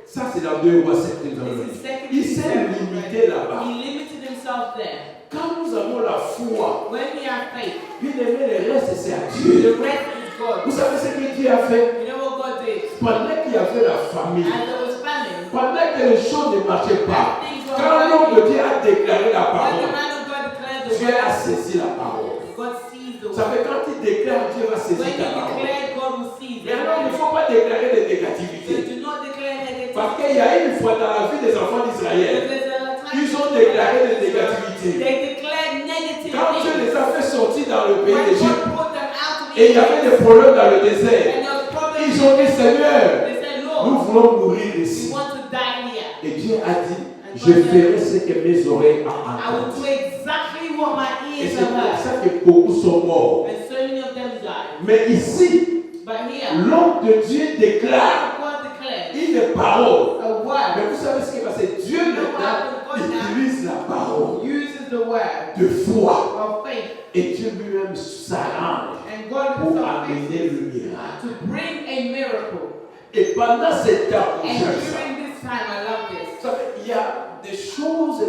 ça c'est dans 2 Rois 7. This is second Il s'est Timothy limité 7. là-bas. He limited himself there. Quand nous avons la foi, When we have faith, bien aimé, le reste c'est à Dieu. the rest is God. Vous savez ce que Dieu a fait? You know what God did? Pendant qu'il y avait la famille, As there was famine, pendant que les choses ne marchaient pas, things were quand l'homme de working. Dieu a déclaré la When the parole, man of God declared the Dieu a word, saisi la parole. God sees the Vous savez, word. quand il déclare, Dieu va When saisir you ta parole. declare, God will seize Mais alors, il ne it. faut pas déclarer de So négativité. do not declare negative. Parce qu'il y a une fois dans la vie des enfants d'Israël, There's a time ils ont déclaré de négativité. they declared negative Quand Dieu things. les a fait sortir dans le pays When d'Égypte, God put them out of et il y avait Egypt, des problèmes dans le désert, and there was problems, ils ont dit Seigneur, they said, nous Lord, voulons mourir we ici. want to die here. Et Dieu a dit, je ferai ce que mes oreilles ont I will do entendu. exactly what my Et ears c'est have pour heard. ça que beaucoup sont morts. And so many of them died. Mais ici, But here, l'homme de Dieu déclare God declares une parole. a word, Mais vous savez ce qui est passé? Dieu maintenant utilise la parole uses the word de foi. of faith, Et Dieu lui-même s'arrange and God pour himself amener makes le miracle. to bring a miracle. Et pendant ce temps, And j'aime ça. during this time, I love this. Vous savez, il y a des choses,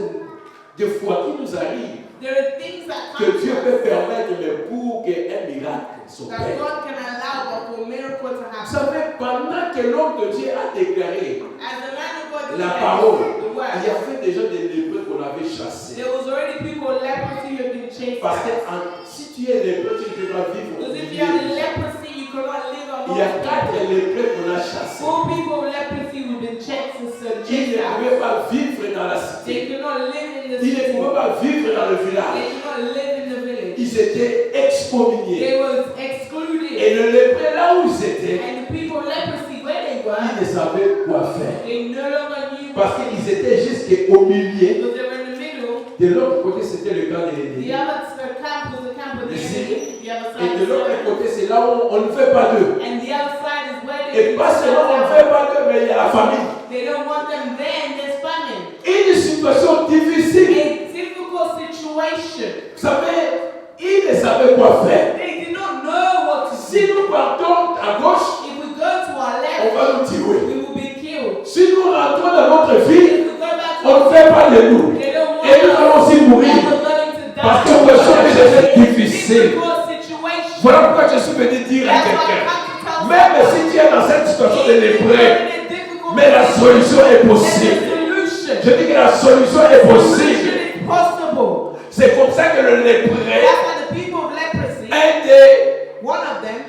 des fois qui nous arrivent, There are things that que come Dieu to peut us permettre, mais pour qu'un miracle that s'opère. God can allow but for a miracle to Vous happen. savez, pendant que l'homme de Dieu a déclaré As the man of God la declared parole, the il y word, avait déjà des lépreux qu'on avait chassés. there was already people with leprosy who had been chased Parce que out. si tu es lépreux, tu ne peux pas vivre au Because if milieu you have des gens. leprosy, you cannot live Il y a among 4 people. lépreux qu'on a chassés. 4 people with leprosy who have been chased Ils and ne chased out. pouvaient pas vivre dans la They cité. could not live in the Ils ne city. pouvaient pas vivre dans le They village. could not live in the village. Ils étaient excommuniés. They was excluded. Et le lépreux, là où ils étaient, And the people with leprosy, where they were, ils ne savaient quoi faire. they no longer knew Parce what to qu'ils do. étaient jusqu'au milieu. Because they were in the middle. De l'autre côté, c'était le camp de The l'ennemi. other camp was the camp of the Ici. enemy. The other Et side de is l'autre the côté, c'est là où on ne fait pas d'eux. And the other side is where Et they pas seulement on ne fait pas d'eux, mais il y a la famille. They don't want them there and there's famine. Une situation difficile. A difficult situation. Vous savez, ils ne savaient quoi faire. They did not know what to Si do. nous partons à gauche, If we go to our on left, va nous tuer. we will be killed. Si nous rentrons dans notre If vie, we go back to on ne fait pas de nous. they don't want Et nous allons us. aussi And mourir. we're going to die. Parce que nous sommes des difficiles. Difficult situation. Voilà pourquoi je suis venu dire à That's why I quelqu'un, have to tell même someone, si tu es dans cette situation de if you're lépreux, in a difficult mais la solution est there's possible. a solution. Je dis que la solution est possible. Solution is possible. C'est comme ça que le lépreux, That's why the people of leprosy, un des... one of them,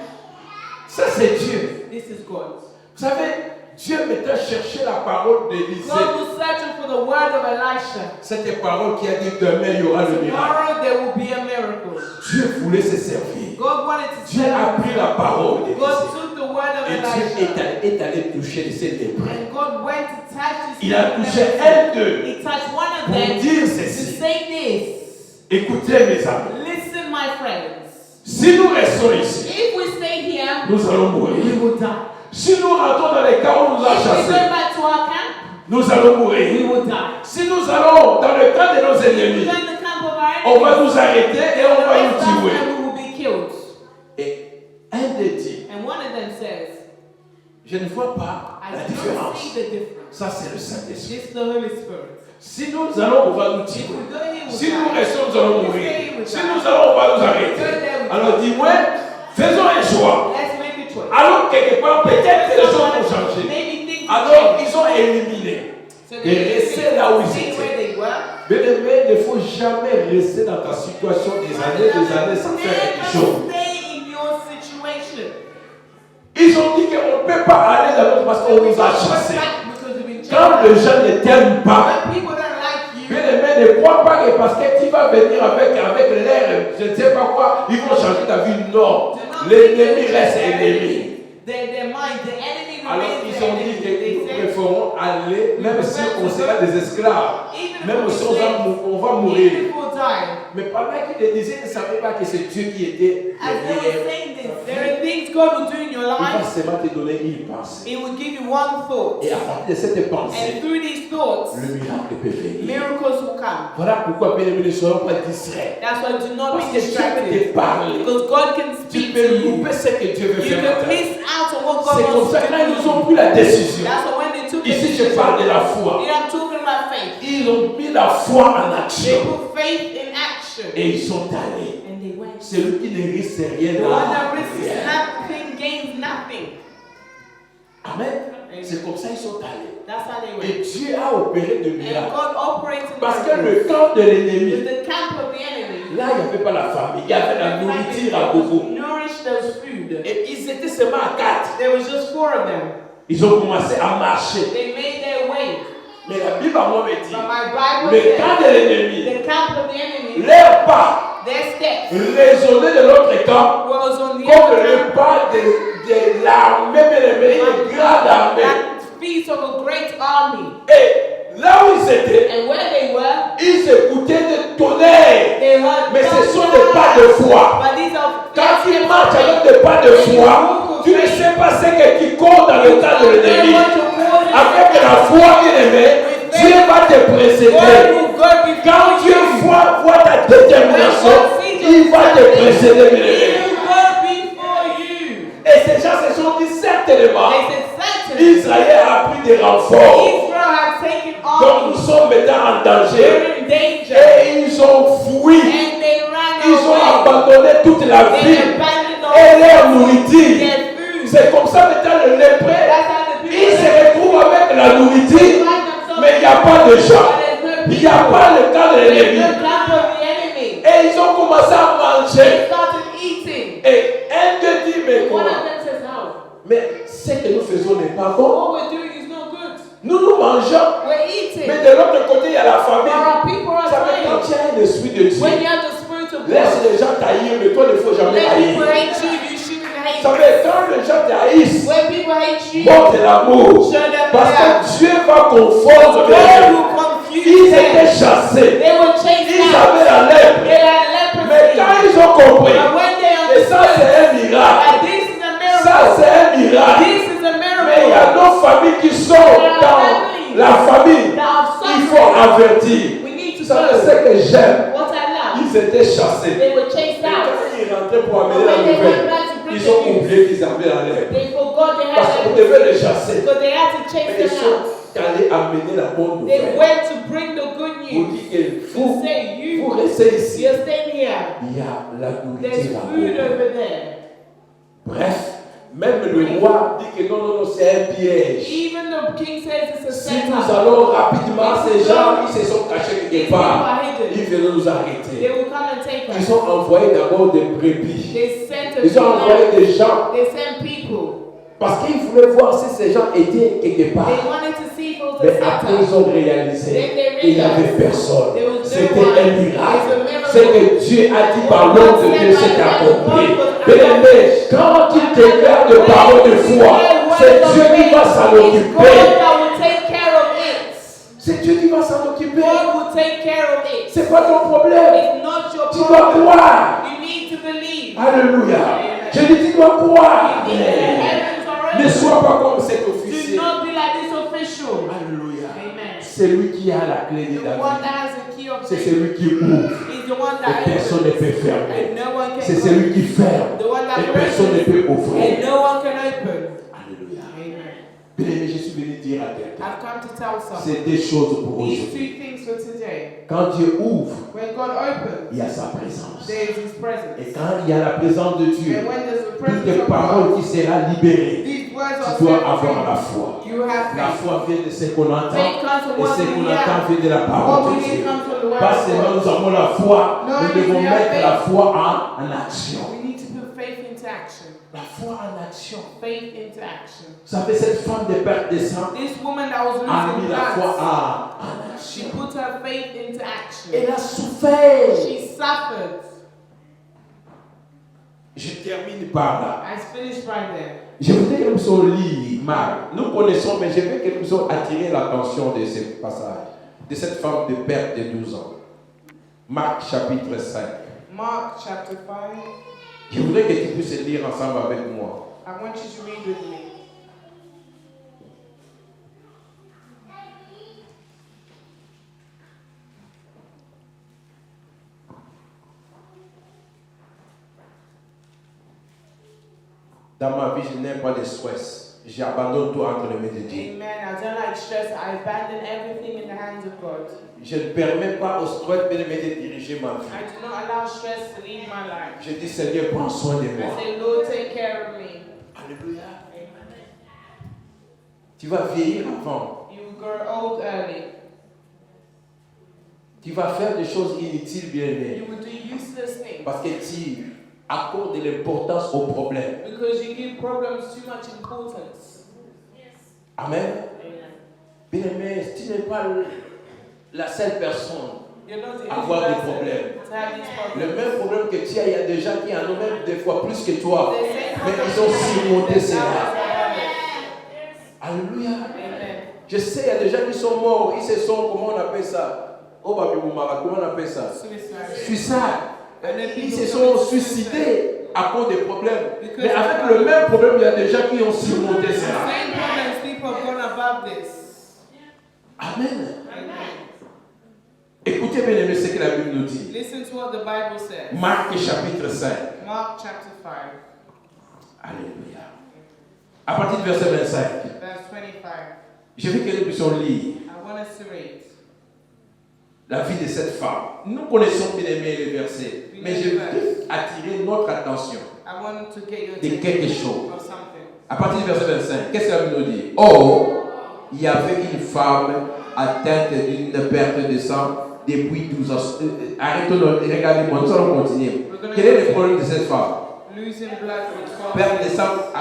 Ça c'est Dieu. this is God. Vous savez, Dieu mettait chercher la parole d'Élisée. God was searching for the word of Elisha. Cette parole qui a dit demain il y aura le miracle. Tomorrow there will be a miracle. Dieu voulait se servir. God wanted to Dieu a serve. pris la parole d'Élisée. God took the word of Et Dieu Elisha. est allé toucher ces lépreux. And God went to touch his Il a people. touché un d'eux He touched one of pour them dire to ceci. say this. Écoutez mes amis, Listen, my friends. si nous restons ici, If we stay here, nous allons we mourir. will die. Si nous rentrons dans les cas où on nous a If we go chassés, back to our camp, nous allons we mourir. will die. Si nous allons dans le camp de nos If we ennemis, go in the camp of our on va enemies, nous arrêter et on va nous arrest us tuer. and we will be killed. Et un des dit, And one of them says, je ne vois pas I la don't différence. see the difference. Ça, c'est le Saint-Esprit. It's the Holy Spirit. Si nous allons, on va nous If tuer. we go here, we'll Si nous die. restons, nous allons If we mourir. stay, we'll Si die. nous allons, on va nous arrêter. Alors dis-moi, Faisons un choix. Let's make a choice. Alors, quelque part, peut-être que les choses vont changer. Maybe things Alors, change. ils ont éliminé. So Et they rester là où ils stay where étaient. they were. Bien-aimé, il ne faut jamais rester dans ta situation des années sans faire quelque chose. Never stay in your situation. Ils ont dit qu'on ne peut pas aller dans l'autre parce qu'on nous a chassés. Because we've been Quand les gens ne t'aiment pas, when people don't like you, bien-aimé, ne crois pas que parce que tu vas venir avec l'air, je ne sais pas quoi, ils vont changer ta vie. Non. L'ennemi reste ennemi. their mind, the enemy Alors remains ils their ont dit enemy. que They nous said, préférons aller, même si on sera des esclaves, même si on va even mourir. if we'll die. Mais pendant qu'il le disait, il ne savait pas que c'est Dieu qui était As they were derrière. saying this, there are things God will do in your Il va life. seulement te donner une pensée. It will give you one thought. Et à partir de cette And pensée, through these thoughts, le miracle peut venir. miracles will come. Voilà pourquoi, bien aimé, ne soyons pas distraits. That's why do not Parce be que Dieu peut te distracted. parler. Because God can Tu speak peux to you. louper ce que Dieu veut You faire. can maintenant. miss out on what C'est God comme wants ça to que quand ils do. ont pris la décision. That's why when they took the Ici, je decision, parle de la foi. here I'm talking about faith. Ils ont mis la foi en They action. put faith in action. Et ils sont allés. And they went. Celui qui ne risque rien The one that n'a risks rien. nothing gains nothing. Amen. C'est comme ça qu'ils sont allés. That's how they Et went. Dieu a opéré de And miracles. God operates in Parce que miracles. le camp de With l'ennemi, the camp of the enemy, là, il n'y avait pas la famille. Il y avait la nourriture à gogo. nourish those food. Et ils étaient seulement à 4. There was just 4 of them. Ils ont commencé à marcher. They made their way. Mais la Bible à moi me dit, But my Bible le camp says de l'ennemi, the camp of the enemy, leur pas their steps résonnaient de l'autre camp was on the comme other le pas de l'armée, bien aimé, une grande armée. that feet of a great army. Et là où ils étaient, And where they were, ils écoutaient des tonnerres. they heard Mais ce sont thunder. des pas de foi. But these are Quand tu marches avec des pas de foi, tu ne sais pas ce que tu cours dans le temps de l'ennemi. Avec la foi, bien aimé, Dieu va te précéder. Quand Dieu voit ta détermination, il va te précéder, bien aimé. Et ces gens se sont dit certainement, Israël a pris des renforts. Donc nous sommes maintenant en danger. Et ils ont fui. Ils ont abandonné toute la ville et leur nourriture. C'est comme ça maintenant le lépreux, il se retrouve avec la nourriture, mais il n'y a pas de gens. Il n'y a pas le camp de l'ennemi. Et ils ont commencé à manger. Et un d'eux dit, mais comment? Mais ce que nous faisons n'est pas bon. Nous mangeons, mais de l'autre côté, il y a la famille. Ça veut dire quand tu as l'esprit de Dieu, laisse les gens t'haïr, mais toi, il ne faut jamais haïr. Ça veut dire quand les gens t'haïssent, montre l'amour. Parce que Dieu va confondre les gens. Ils étaient chassés. Ils avaient la lèpre. Mais quand ils ont compris, et ça c'est un miracle. Ça c'est un miracle. Mais il y a nos familles qui sont dans la famille. Il faut avertir. Ça c'est ce que j'aime. Ils étaient chassés. Et quand ils rentraient pour amener la nouvelle, ils ont oublié qu'ils avaient la lèpre. Parce qu'on devait les chasser. Mais ils sont allés amener la bonne They nouvelle. went to bring the good Vous news. dites que To say, vous you, restez ici. you're staying here. Il y a la There's nourriture à food gogo. over there. Bref, même le roi dit que non, c'est un piège. Even the king says it's a Si nous setup. allons rapidement, ces gens, ils se sont cachés quelque part. Ils viennent nous They arrêter. will come and take Ils us. ont envoyé d'abord des brebis. They sent a Ils ont envoyé few. des gens. They sent people. Parce qu'ils voulaient voir si ces gens étaient quelque They part. wanted to see if it was a Mais après, ils setup. ont réalisé qu'il n'y avait personne. C'était un miracle. It's Ce que Dieu a dit par l'ordre de Dieu s'est accompli. Bien-aimé, quand tu déclares de parole de foi, c'est Dieu qui va s'en It's God occuper. that will take care of it. C'est Dieu qui va s'en occuper. God will take care of it. C'est pas ton problème. It's not your Tu dois problem. croire. You need to believe. Alléluia. Je dis, tu dois croire. You need to heavens Ne already. sois pas comme cet Do officier. not be like this official. Alléluia. Amen. C'est lui qui a la clé de The one David. that has the key of C'est David celui qui ouvre. is the one Et that personne ne opens. peut fermer. And no one can C'est close. celui qui ferme. The one that Et personne ne closes. peut And ouvrir. no one can open. Alléluia. Amen. Bien-aimé, je suis venu dire à quelqu'un. I've come to tell someone. C'est des choses pour These aujourd'hui. two things for today. Quand Dieu ouvre, When God opens, il y a sa présence. there is His presence. Et quand il y a la présence de Dieu, And when there's the toutes presence les of paroles God, qui seront libérées, these words are tu dois set avoir la free. foi. You have La faith. foi vient de ce qu'on entend. Faith comes from Et what ce we qu'on hear. entend vient de la What parole we de hear Dieu. comes from the word Pas of seulement God. nous avons la foi, No, nous devons we have mettre faith. la foi en action. We need to put faith into action. La foi en action. Faith into action. Vous savez, cette femme de perte de sang This woman that was a losing mis la foi blood, en she action. put her faith into action. Elle a souffert. She suffered. Je termine par là. I finished right there. Je voudrais que nous puissions lire Marc. Nous connaissons, mais je veux que nous puissions attirer l'attention de ce passage, de cette femme de perte de 12 ans. Marc chapitre 5. Mark chapter 5. Je voudrais que tu puisses lire ensemble avec moi. I want you to read with me. Dans ma vie, je n'aime pas de stress. J'abandonne tout entre les mains de Dieu. Amen. I don't like stress. I abandon everything in the hands of God. Je ne permets pas au stress de me diriger ma vie. I do not allow stress to lead my life. Je dis, Seigneur, prends soin de moi. I say, Lord, take care of me. Alléluia. Amen. Tu vas vieillir avant. You will grow old early. Tu vas faire des choses inutiles, bien aimé. You will do useless things. Parce que tu accordes de l'importance aux problèmes. Because you give problems too much importance. Amen. Amen. Bien aimé, tu n'es pas la seule personne You're not the à only avoir des person problèmes. to have these Le problems. même problème que tu as, il y a des gens qui en ont même des fois plus que toi. The same Mais problem ils ont you have, surmonté there's cela. others that have it. Alléluia. Amen. Je sais, il y a des gens qui sont morts, ils se sont, comment on appelle ça? Oh, Babibumara, comment on appelle ça? Suicide. Suicide. Ils se sont suicidés à cause des problèmes. Mais avec le même problème, il y a des gens qui ont surmonté cela. Same problems, people have gone above this. Amen. Amen. Écoutez bien aimé ce que la Bible nous dit. Listen to what the Bible says. Marc chapitre 5. Mark chapter 5, Alléluia. À partir du verset 25. verse 25. Je veux que nous puissions lire I want us to read. la vie de cette femme. Nous connaissons bien aimé les versets, mais je veux attirer notre attention I want to get your de quelque attention chose. of something. À partir du verset 25, qu'est-ce que la Bible nous dit? Or, il y avait une femme atteinte d'une perte de sang depuis 12 ans. Arrêtons, regardez-moi, nous allons continuer. Quel est le problème de cette femme? Losing blood for 12 Perte de years. sang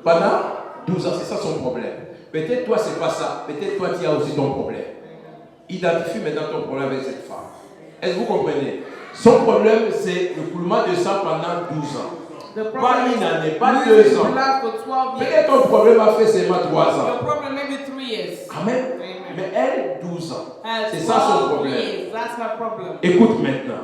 pendant 12 ans, c'est ça son problème. Peut-être toi, c'est pas ça. Peut-être toi, tu as aussi ton problème. Identifie maintenant ton problème avec cette femme. Est-ce que vous comprenez? Son problème, c'est le coulement de sang pendant 12 ans. The Pas problem une année, is pas losing 2 ans. blood for 12 Peut-être years. ton problème a fait seulement 3 ans. Your problem maybe 3 years. Amen. Amen. Mais elle, 12 ans. Has C'est ça son 12 problème. years. That's her problem. Écoute maintenant.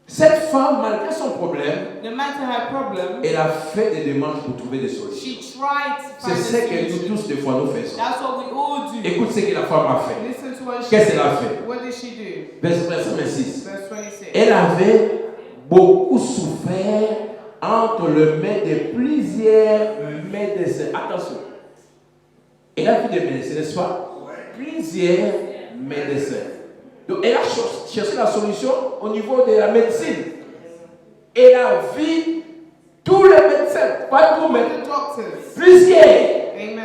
Cette femme, malgré son problème, No matter her problem, elle a fait des démarches pour trouver des solutions. she tried to C'est find ce a que nous solution. tous, des fois, nous faisons. That's what we all do. Écoute ce que la femme a fait. Listen to what she Qu'est-ce did. qu'elle a fait? What did she do? Verset 26. Verse 26. Elle avait beaucoup souffert entre les mains de plusieurs médecins. Attention. Elle a vu des médecins, n'est-ce pas? Plusieurs médecins. Donc, elle a cherché la solution au niveau de la médecine. Elle a vu tous les médecins, pas tous, mais The doctors. plusieurs, Amen.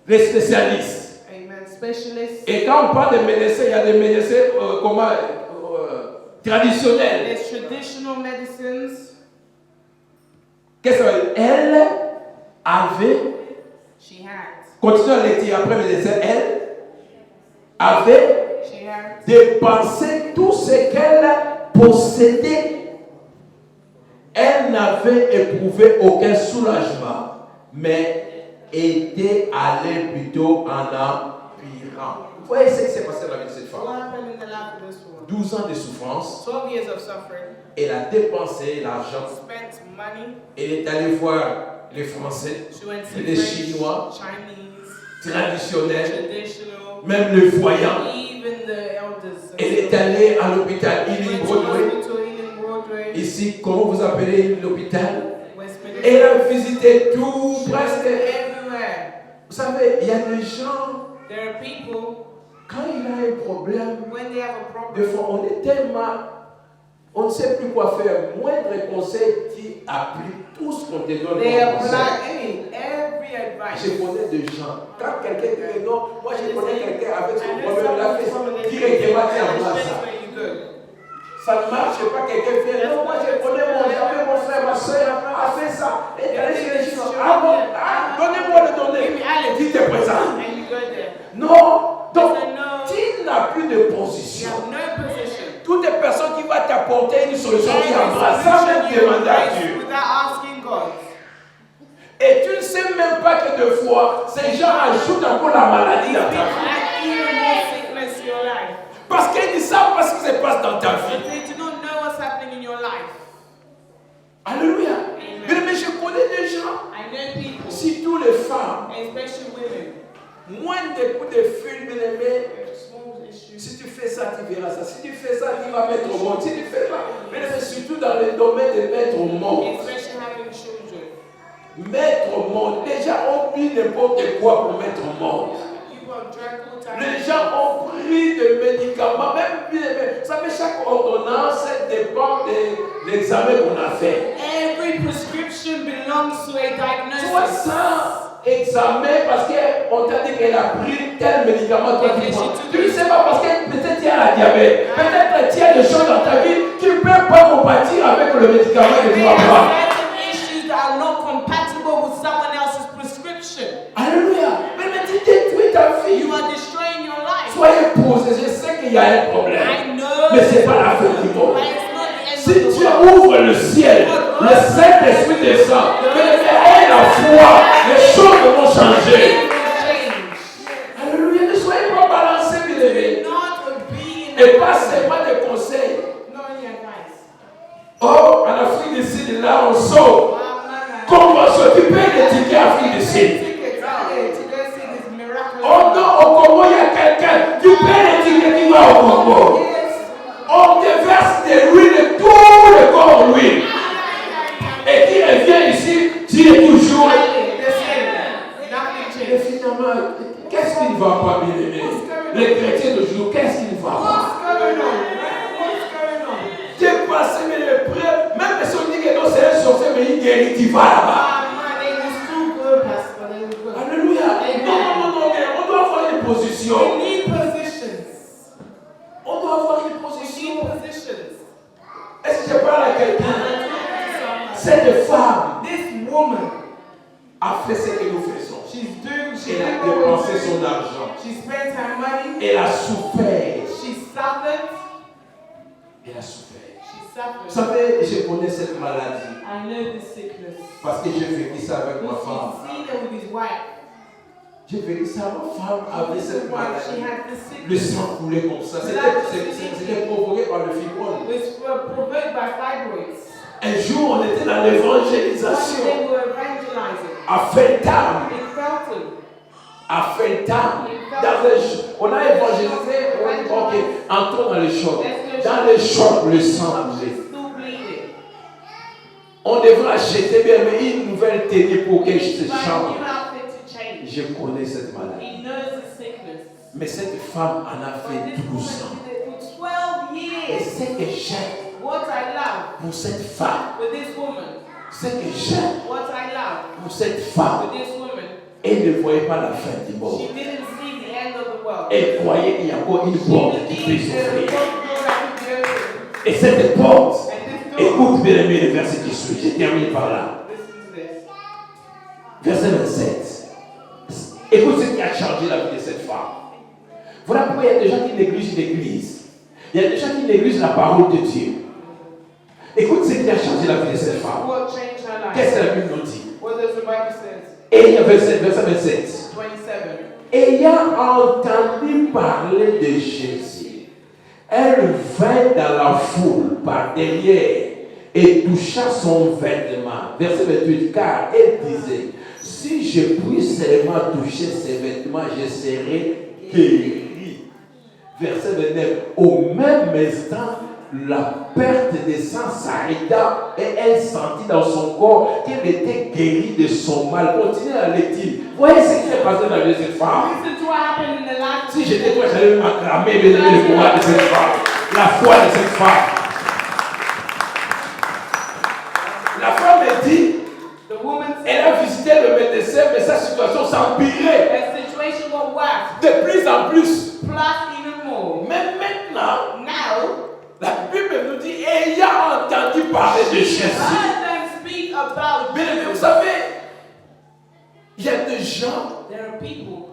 les spécialistes. Amen. Specialists. Et quand on parle de médecins, il y a des médecins traditionnels. There's traditional medicines. Qu'est-ce que ça veut dire? Elle avait, She had. continuons à l'écrire après médecin, elle avait She had. dépensé tout ce qu'elle possédait. Elle n'avait éprouvé aucun soulagement, mais était allée plutôt en empirant. Vous voyez ce qui s'est passé dans la vie de cette What femme? happened in the life of this woman? 12 ans de souffrance, 12 years of suffering. elle a dépensé l'argent. Spent money. Elle est allée voir les Français, She went to les French, Chinois, Chinese, traditionnels, traditional, même les voyants. even the elders. Elle est allée à l'hôpital She Ealing went to Broadway. hospital in Broadway, Ici, comment vous appelez l'hôpital? Westminster. Elle a visité tout, She presque. went everywhere. Vous savez, il y a des gens, There are people, quand il a un problème, when they have a problem, des fois on est tellement, on ne sait plus quoi faire. Moindre conseil qui applique tout ce qu'on te donne they comme conseil. apply every advice. Je connais des gens, quand quelqu'un dit non, moi je connais quelqu'un avec ce And problème, la fait directement qui en place ça. where you go. Ça ne marche pas, quelqu'un vient, non, moi je connais mon frère, ma soeur a fait ça. Et allez chez les gens, ah bon, donnez-moi le donner. Dis t'es présent. And you go there. Non, donc No. tu n'as plus de You position. have no position. Toutes les personnes qui vont t'apporter une solution qui Every embrasse sans même solution you demander à embrace Dieu. without asking God. Et tu ne sais même pas que deux fois, ces gens ajoutent encore la maladie dans ta vie. Add even more sickness to your life. Parce qu'ils ne savent pas ce qui se passe dans ta vie. But they do not know what's happening in your life. Alléluia. Mais je connais des gens, I know people, surtout les femmes, especially women, moins de coups de fil, bien aimé. with small issues. Si tu fais ça, tu verras ça. Si tu fais ça, tu vas mettre au monde. Si tu fais ça, mais surtout dans le domaine de mettre au monde. Especially having children. Mettre au monde. Les gens ont mis n'importe quoi pour mettre au monde. People have drank all the time. Les gens ont pris des médicaments, même bien aimé. Vous savez, chaque ordonnance dépend de l'examen qu'on a fait. Every prescription belongs to a Toi, diagnosis. sans examen, parce qu'on t'a dit qu'elle a pris tel médicament, toi tu prends. Tu ne sais pas parce que peut-être tu as la diabète. Peut-être tu as des choses dans ta vie qui ne peuvent pas compatir avec le médicament que tu There vas are prendre. certain issues that are not compatible with someone else's prescription. Alléluia. Mais tu détruis ta vie. You are destroying your life. Soyez posés. Je sais qu'il y a un problème. I know. Mais ce n'est pas la fin du monde. But it's not the end Si of the Dieu world. ouvre le ciel, le Saint-Esprit descend, que et la foi, les choses vont changer. It will change. Alléluia, ne soyez pas balancés, bien aimés. Not being Et pas seulement des conseils. not any advice. Oh, en Afrique du Sud, là, on sort. Comment s'occuper des tickets en Afrique du Sud? Tickets out there to go see this miraculous. Oh non, au Congo, il y a quelqu'un qui paie les tickets qui va au Congo. Yes. On déverse de l'huile, tout le corps en huile. Et qui revient ici, tu es toujours. Et finalement, qu'est-ce qui ne va pas, bien aimé? Les chrétiens de jour, qu'est-ce qui ne va pas? Tu es passé, mais le prêtre, même si on dit que non, c'est un sorcier, mais il guérit, tu vas là-bas. Alléluia. Non, mais on doit avoir une position. On doit avoir une position. Est-ce que je parle à quelqu'un? Cette femme This woman, a fait ce que nous faisons. she Elle a did what dépensé we son do. argent. She spent her money. Elle a souffert. She suffered. Elle a souffert. She Vous suffered. savez, je connais cette maladie I know this sickness. parce que j'ai vécu ça avec ma Because femme. she's seen it with his wife. J'ai vécu ça, ma femme avait cette His wife, she maladie. had this Le sickness. sang coulait comme ça. C'était provoqué par le fibrome. Which were provoked by fibroids. Un jour, on était dans One l'évangélisation day we were evangelizing. à Feltham. In Felton. À Feltham. On a évangélisé. Ok, entrons dans le choc. Dans le choc, le sang coulait. Still bleeding. On devrait acheter bien une nouvelle tenue pour que je te But you chante. have to change. Je connais cette maladie. He knows the sickness. Mais cette femme en a But fait this 12 ans. woman did it for 12 Et years. ce que j'aime What I love pour cette femme, with this woman, ce que j'aime what I love pour cette femme, with this woman, elle ne voyait pas la fin du monde. she didn't see the end of the world. Elle croyait qu'il y a encore une She porte qui peut believed there was s'ouvrir. one door that could be opened. Et cette porte, And this door, écoute bien aimé le verset qui suit, je termine par là. listen to this. Verset 27. Écoute ce qui a changé la vie de cette femme. Voilà pourquoi il y a des gens qui négligent l'église. Il y a des gens qui négligent la parole de Dieu. Écoute ce qui a changé la vie de cette femme. What changed her life? Qu'est-ce que la Bible nous dit? What does the Bible says? Et il y a verset 27. 27. Ayant entendu parler de Jésus, elle vint dans la foule par derrière et toucha son vêtement. Verset 28. Car elle disait, si je puis seulement toucher ses vêtements, je serai guéri. Verset 29. Au même instant, la perte de sang s'arrêta et elle sentit dans son corps qu'elle était guérie de son mal. Continuez à le dire. Voyez ce qui s'est passé dans la vie de cette femme. Listen to what happened in the life. Si j'étais toi, j'allais m'acclamer le pouvoir de cette femme, la foi de cette femme. La femme est dit, The woman elle said, a visité le médecin, mais sa situation s'empirait the situation got worse, de plus en plus. plus even more. Mais maintenant, Now, la Bible nous dit, ayant entendu parler de Jésus. heard them speak about Bien aimé, vous Jesus. savez, il y a des gens There are people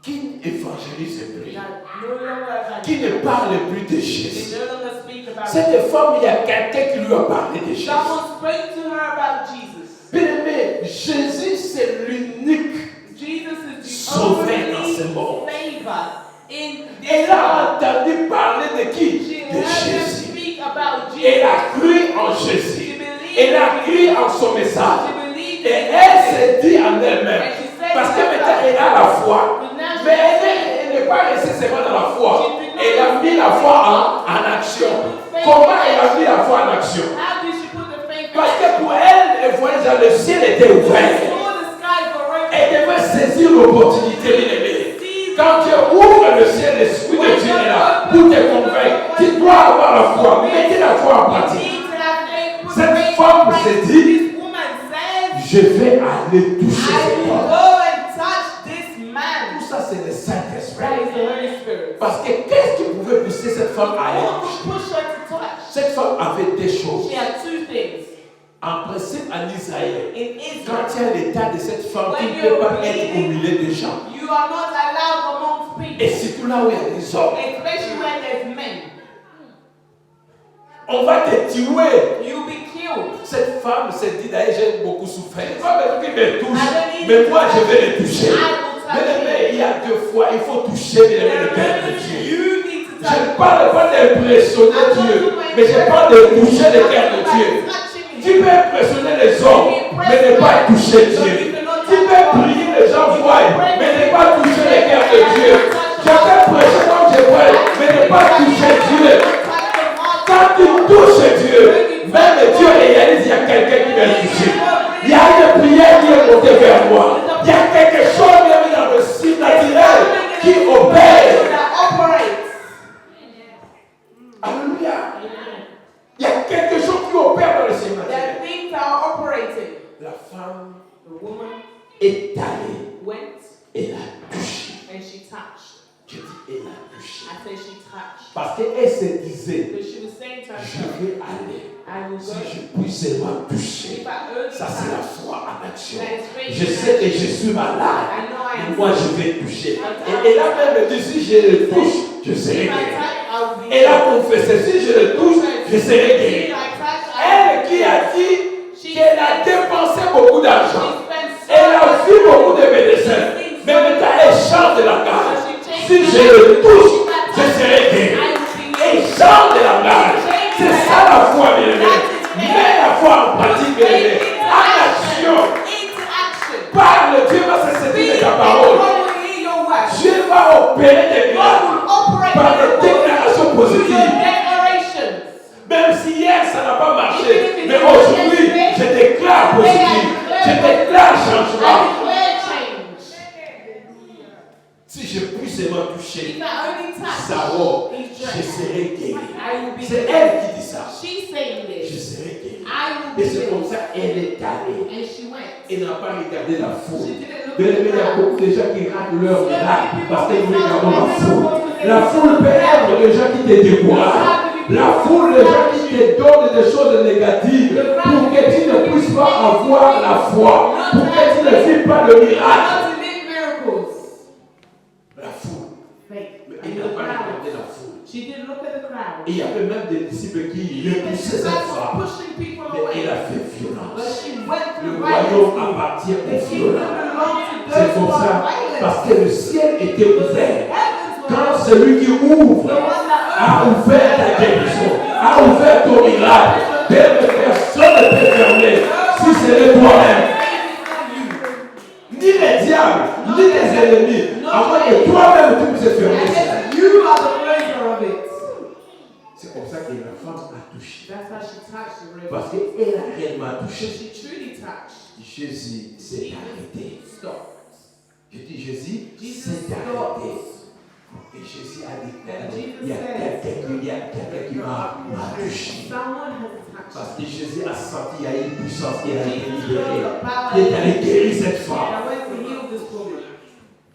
qui évangélisent plus, that no longer qui ne parlent plus de they Jésus. no longer speak about Cette femme, il y a quelqu'un qui lui a parlé de Jésus. Someone spoke to her about Jesus. Bien aimé, Jésus c'est l'unique. Jesus is the Sauvé dans ce only monde. favor in this Elle a world. entendu parler de qui? She De heard them Jésus. speak about Elle Jesus. a cru en Jésus. She believed Elle a in cru Jesus. en son message. She believed Et in elle Jesus. s'est dit en elle-même. And she said Parce que to maintenant herself, elle a la foi. but now Mais she elle n'est pas restée seulement dans la foi. Elle a mis la foi en action. Comment elle a mis la foi en action? how did she put the faith in? Parce que pour elle, elle voyait que le ciel était ouvert. All the skies were open. Elle devait saisir l'opportunité, bien aimé. Quand Dieu ouvre le ciel, l'Esprit de Dieu est là pour te convaincre. Tu dois avoir la foi. Mettez la foi en You pratique. need to have faith. Put Cette the faith in femme Christ. s'est dit, This woman said, je vais aller toucher I cet will homme. go and touch this man. Tout ça, c'est le That Saint-Esprit. is the Holy Spirit. Parce que qu'est-ce qui pouvait pousser cette femme à aller What toucher? would push her to touch? Cette femme avait des choses. She had two things. En principe, en Israël, In quand Israel, il y a l'état de cette femme qui When ne peut you're pas être au bleeding, milieu des gens, you are not allowed amongst et people, surtout là où il y a des hommes, especially when there's men. on va te tuer. You'll be killed. Cette femme s'est dit, d'ailleurs, j'ai beaucoup souffert. Il faut pas qu'il me touche, I don't need mais to moi je touch vais you. le toucher. I will touch Bien aimé, you. il y a deux fois, il faut toucher bien aimé, le cœur de Dieu. You need to Je touch ne parle pas d'impressionner Dieu, mais je parle de toucher le cœur de Dieu. Tu peux impressionner les hommes, mais ne pas toucher Dieu. Tu peux prier, les gens voient, mais ne pas toucher le cœur de Dieu. Je peux prêcher comme je veux, mais ne pas toucher Dieu. Quand tu touches Dieu, même Dieu réalise, il y a quelqu'un qui va le toucher. Il y a une prière qui est montée vers moi. Il y a quelque chose qui est dans le ciel naturel qui opère. Alléluia. Il y a quelque chose qui opère dans le ciel naturel. La femme est allée, elle a touché. Je dis, elle a touché. Parce qu'elle se disait, je vais aller. Si je puis seulement toucher, ça c'est la foi en action. Je sais que je suis malade, et moi je vais toucher. Et elle a même dit, si je le touche, je serai guéri. Elle a confessé, si je le touche, je serai guéri. Elle qui a dit qu'elle a dépensé beaucoup d'argent. Elle a vu beaucoup de médecins. Mais maintenant elle chante de la garde. Si je le touche, je serai guéri. Elle chante de la garde. C'est ça la foi, bien aimé. Mets la foi en pratique, bien aimé. En action. Parle, Dieu va se servir de ta parole. Dieu va opérer des miracles par des déclarations positives. Même si hier ça n'a pas marché, mais aujourd'hui je déclare positif. Je déclare changement. Si je puis seulement toucher Sarah, je serai guéri. C'est elle qui dit ça. Je serai guéri. Et c'est comme ça elle est allée. Elle n'a pas regardé la foule. Il y a beaucoup de gens qui ratent leur miracle parce qu'ils regardent la foule. La foule peut être les gens qui te découragent. La foule, les gens qui te donnent des choses négatives pour que tu ne puisses pas avoir la foi, pour que tu ne vis pas le miracle. La foule. Mais elle n'a pas regardé la foule. Et il y avait même des disciples qui repoussaient cette femme. Mais elle a fait violence. Le royaume appartient aux violents. C'est comme ça. Parce que le ciel était ouvert. Quand celui qui ouvre a ouvert ta guérison, a ouvert ton miracle, personne ne peut fermer si c'est toi-même. Ni les diables, ni les ennemis, avant que toi-même tu puisses fermer ça. C'est comme ça qu'il a fait. femme a touché. That's how she touched the river. Parce qu'elle a réellement Because touché. she truly touched. Jésus s'est arrêté. Stop. Je dis Jésus Jesus s'est arrêté. stopped. Et Jésus a dit, And Jesus il y a said, quelqu'un qui m'a touché. someone has touched Parce que Jésus a senti, il y a une puissance qui a été Jesus libérée. felt the power. Il est allé guérir cette And femme. I went to heal this woman.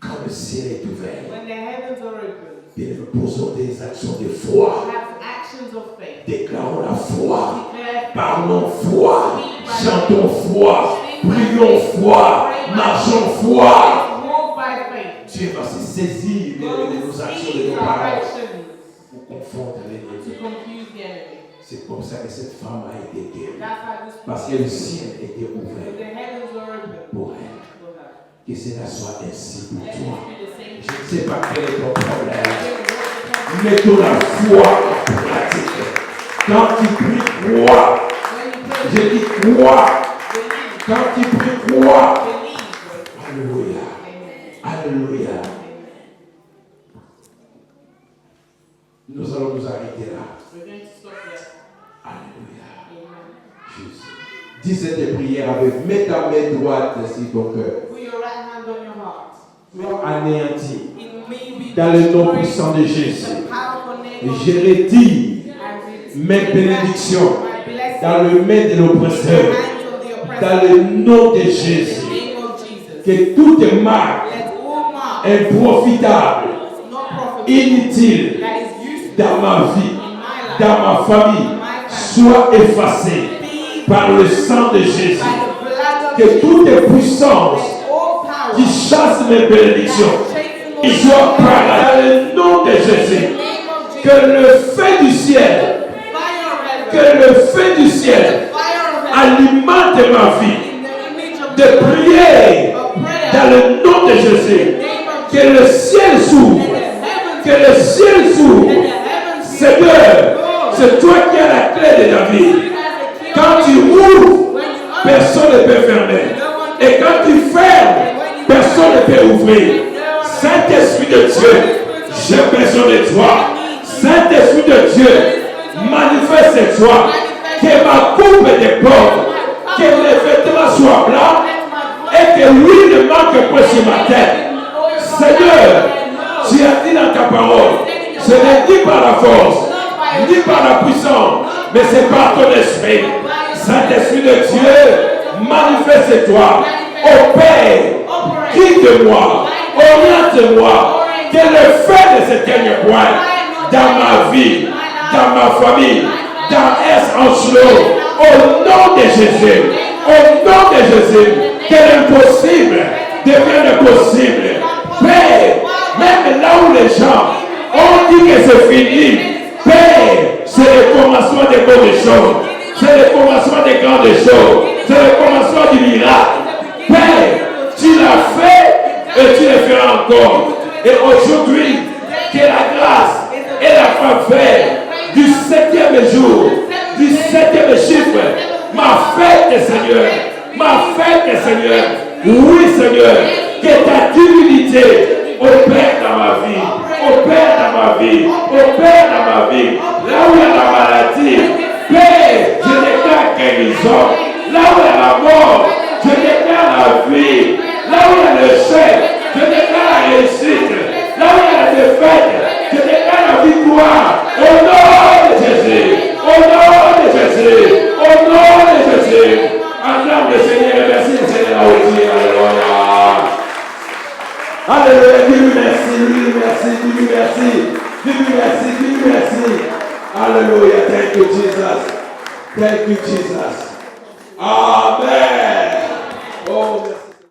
Quand le ciel est ouvert, When the heavens are open, bien, nous posons des actions de foi. have actions of faith. Déclarons la foi. Declare Parlons foi. Chantons foi. Prions foi. Marchons foi. walk by faith. Dieu va se saisir de nos actions, de nos Our paroles actions pour confondre to l'ennemi. confuse the enemy. C'est comme ça que cette femme a été guérie. That's how this Parce que le ciel était When ouvert the heavens are open, pour elle. for her. Que cela soit ainsi pour Let toi. this be the same. Je ne sais pas quel est ton problème. When Mettons la foi en pratique. Quand tu pries, crois. you pray, Je dis crois. believe. Quand tu pries, crois. Believe. Alléluia. Amen. Alléluia. Amen. Nous allons nous arrêter là. We're going to stop there. Alléluia. Amen. Jésus. Dis cette prière avec mets ta main droite sur ton cœur. Put your right hand on your heart. Sois anéanti It may be dans le nom destroyed. puissant de Jésus. The powerful name Et of je retire Jesus. mes bénédictions My blessing dans le main de in the l'oppresseur. hands of the oppressor. Dans le nom de In the Jésus. name of Jesus. Que toute marque Let all mark improfitable, not profitable inutile that is useless dans ma vie, in my life, dans ma famille, soit effacée be par le sang de Jésus. by the blood of Que Jesus. toute puissance Let all power qui chasse mes bénédictions, that il soit paralysé dans le nom de Jésus. Que le feu du ciel, que le feu du ciel alimente ma vie de prier dans le nom de Jésus. Que le ciel s'ouvre, que le ciel s'ouvre. Seigneur, c'est toi qui as la clé de David. Quand tu ouvres, personne ne peut fermer. Et quand tu fermes, personne ne peut ouvrir. Saint-Esprit de Dieu, j'ai besoin de toi. Saint-Esprit de Dieu, manifeste-toi. Que ma coupe déborde, que mes vêtements soient blancs et que l'huile ne manque pas sur ma tête. Seigneur, tu as dit dans ta parole, ce n'est ni par la force, ni par la puissance, mais c'est par ton esprit. Saint-Esprit de Dieu, manifeste-toi. Opère, guide-moi, oriente-moi. Que le feu de cet point dans ma vie, dans ma famille, dans S-Ancelot, au nom de Jésus, au nom de Jésus, que l'impossible devienne possible. Père, même là où les gens ont dit que c'est fini, Père, c'est le commencement des bonnes choses, c'est le commencement des grandes choses, c'est le commencement du miracle. Père, tu l'as fait et tu le feras encore. Et aujourd'hui, que la grâce et la faveur du 7e jour, du 7e chiffre, ma fête, Seigneur, ma fête, Seigneur, oui, Seigneur, que ta divinité opère dans ma vie, opère dans ma vie, opère dans ma vie, là où il y a la maladie, Père, je déclare guérison, là où il y a la mort, je déclare la vie, là où il y a le chèque, je déclare la réussite, là où il y a la défaite, je déclare la victoire, au nom de Jésus, au nom de Jésus, au nom de Jésus. Acclame le Seigneur, merci le Seigneur aussi, alléluia. Alléluia, dis-lui merci, dis-lui merci, dis-lui merci, dis-lui merci, dis-lui merci. Alléluia, thank you Jesus, thank you Jesus. Amen. Oh,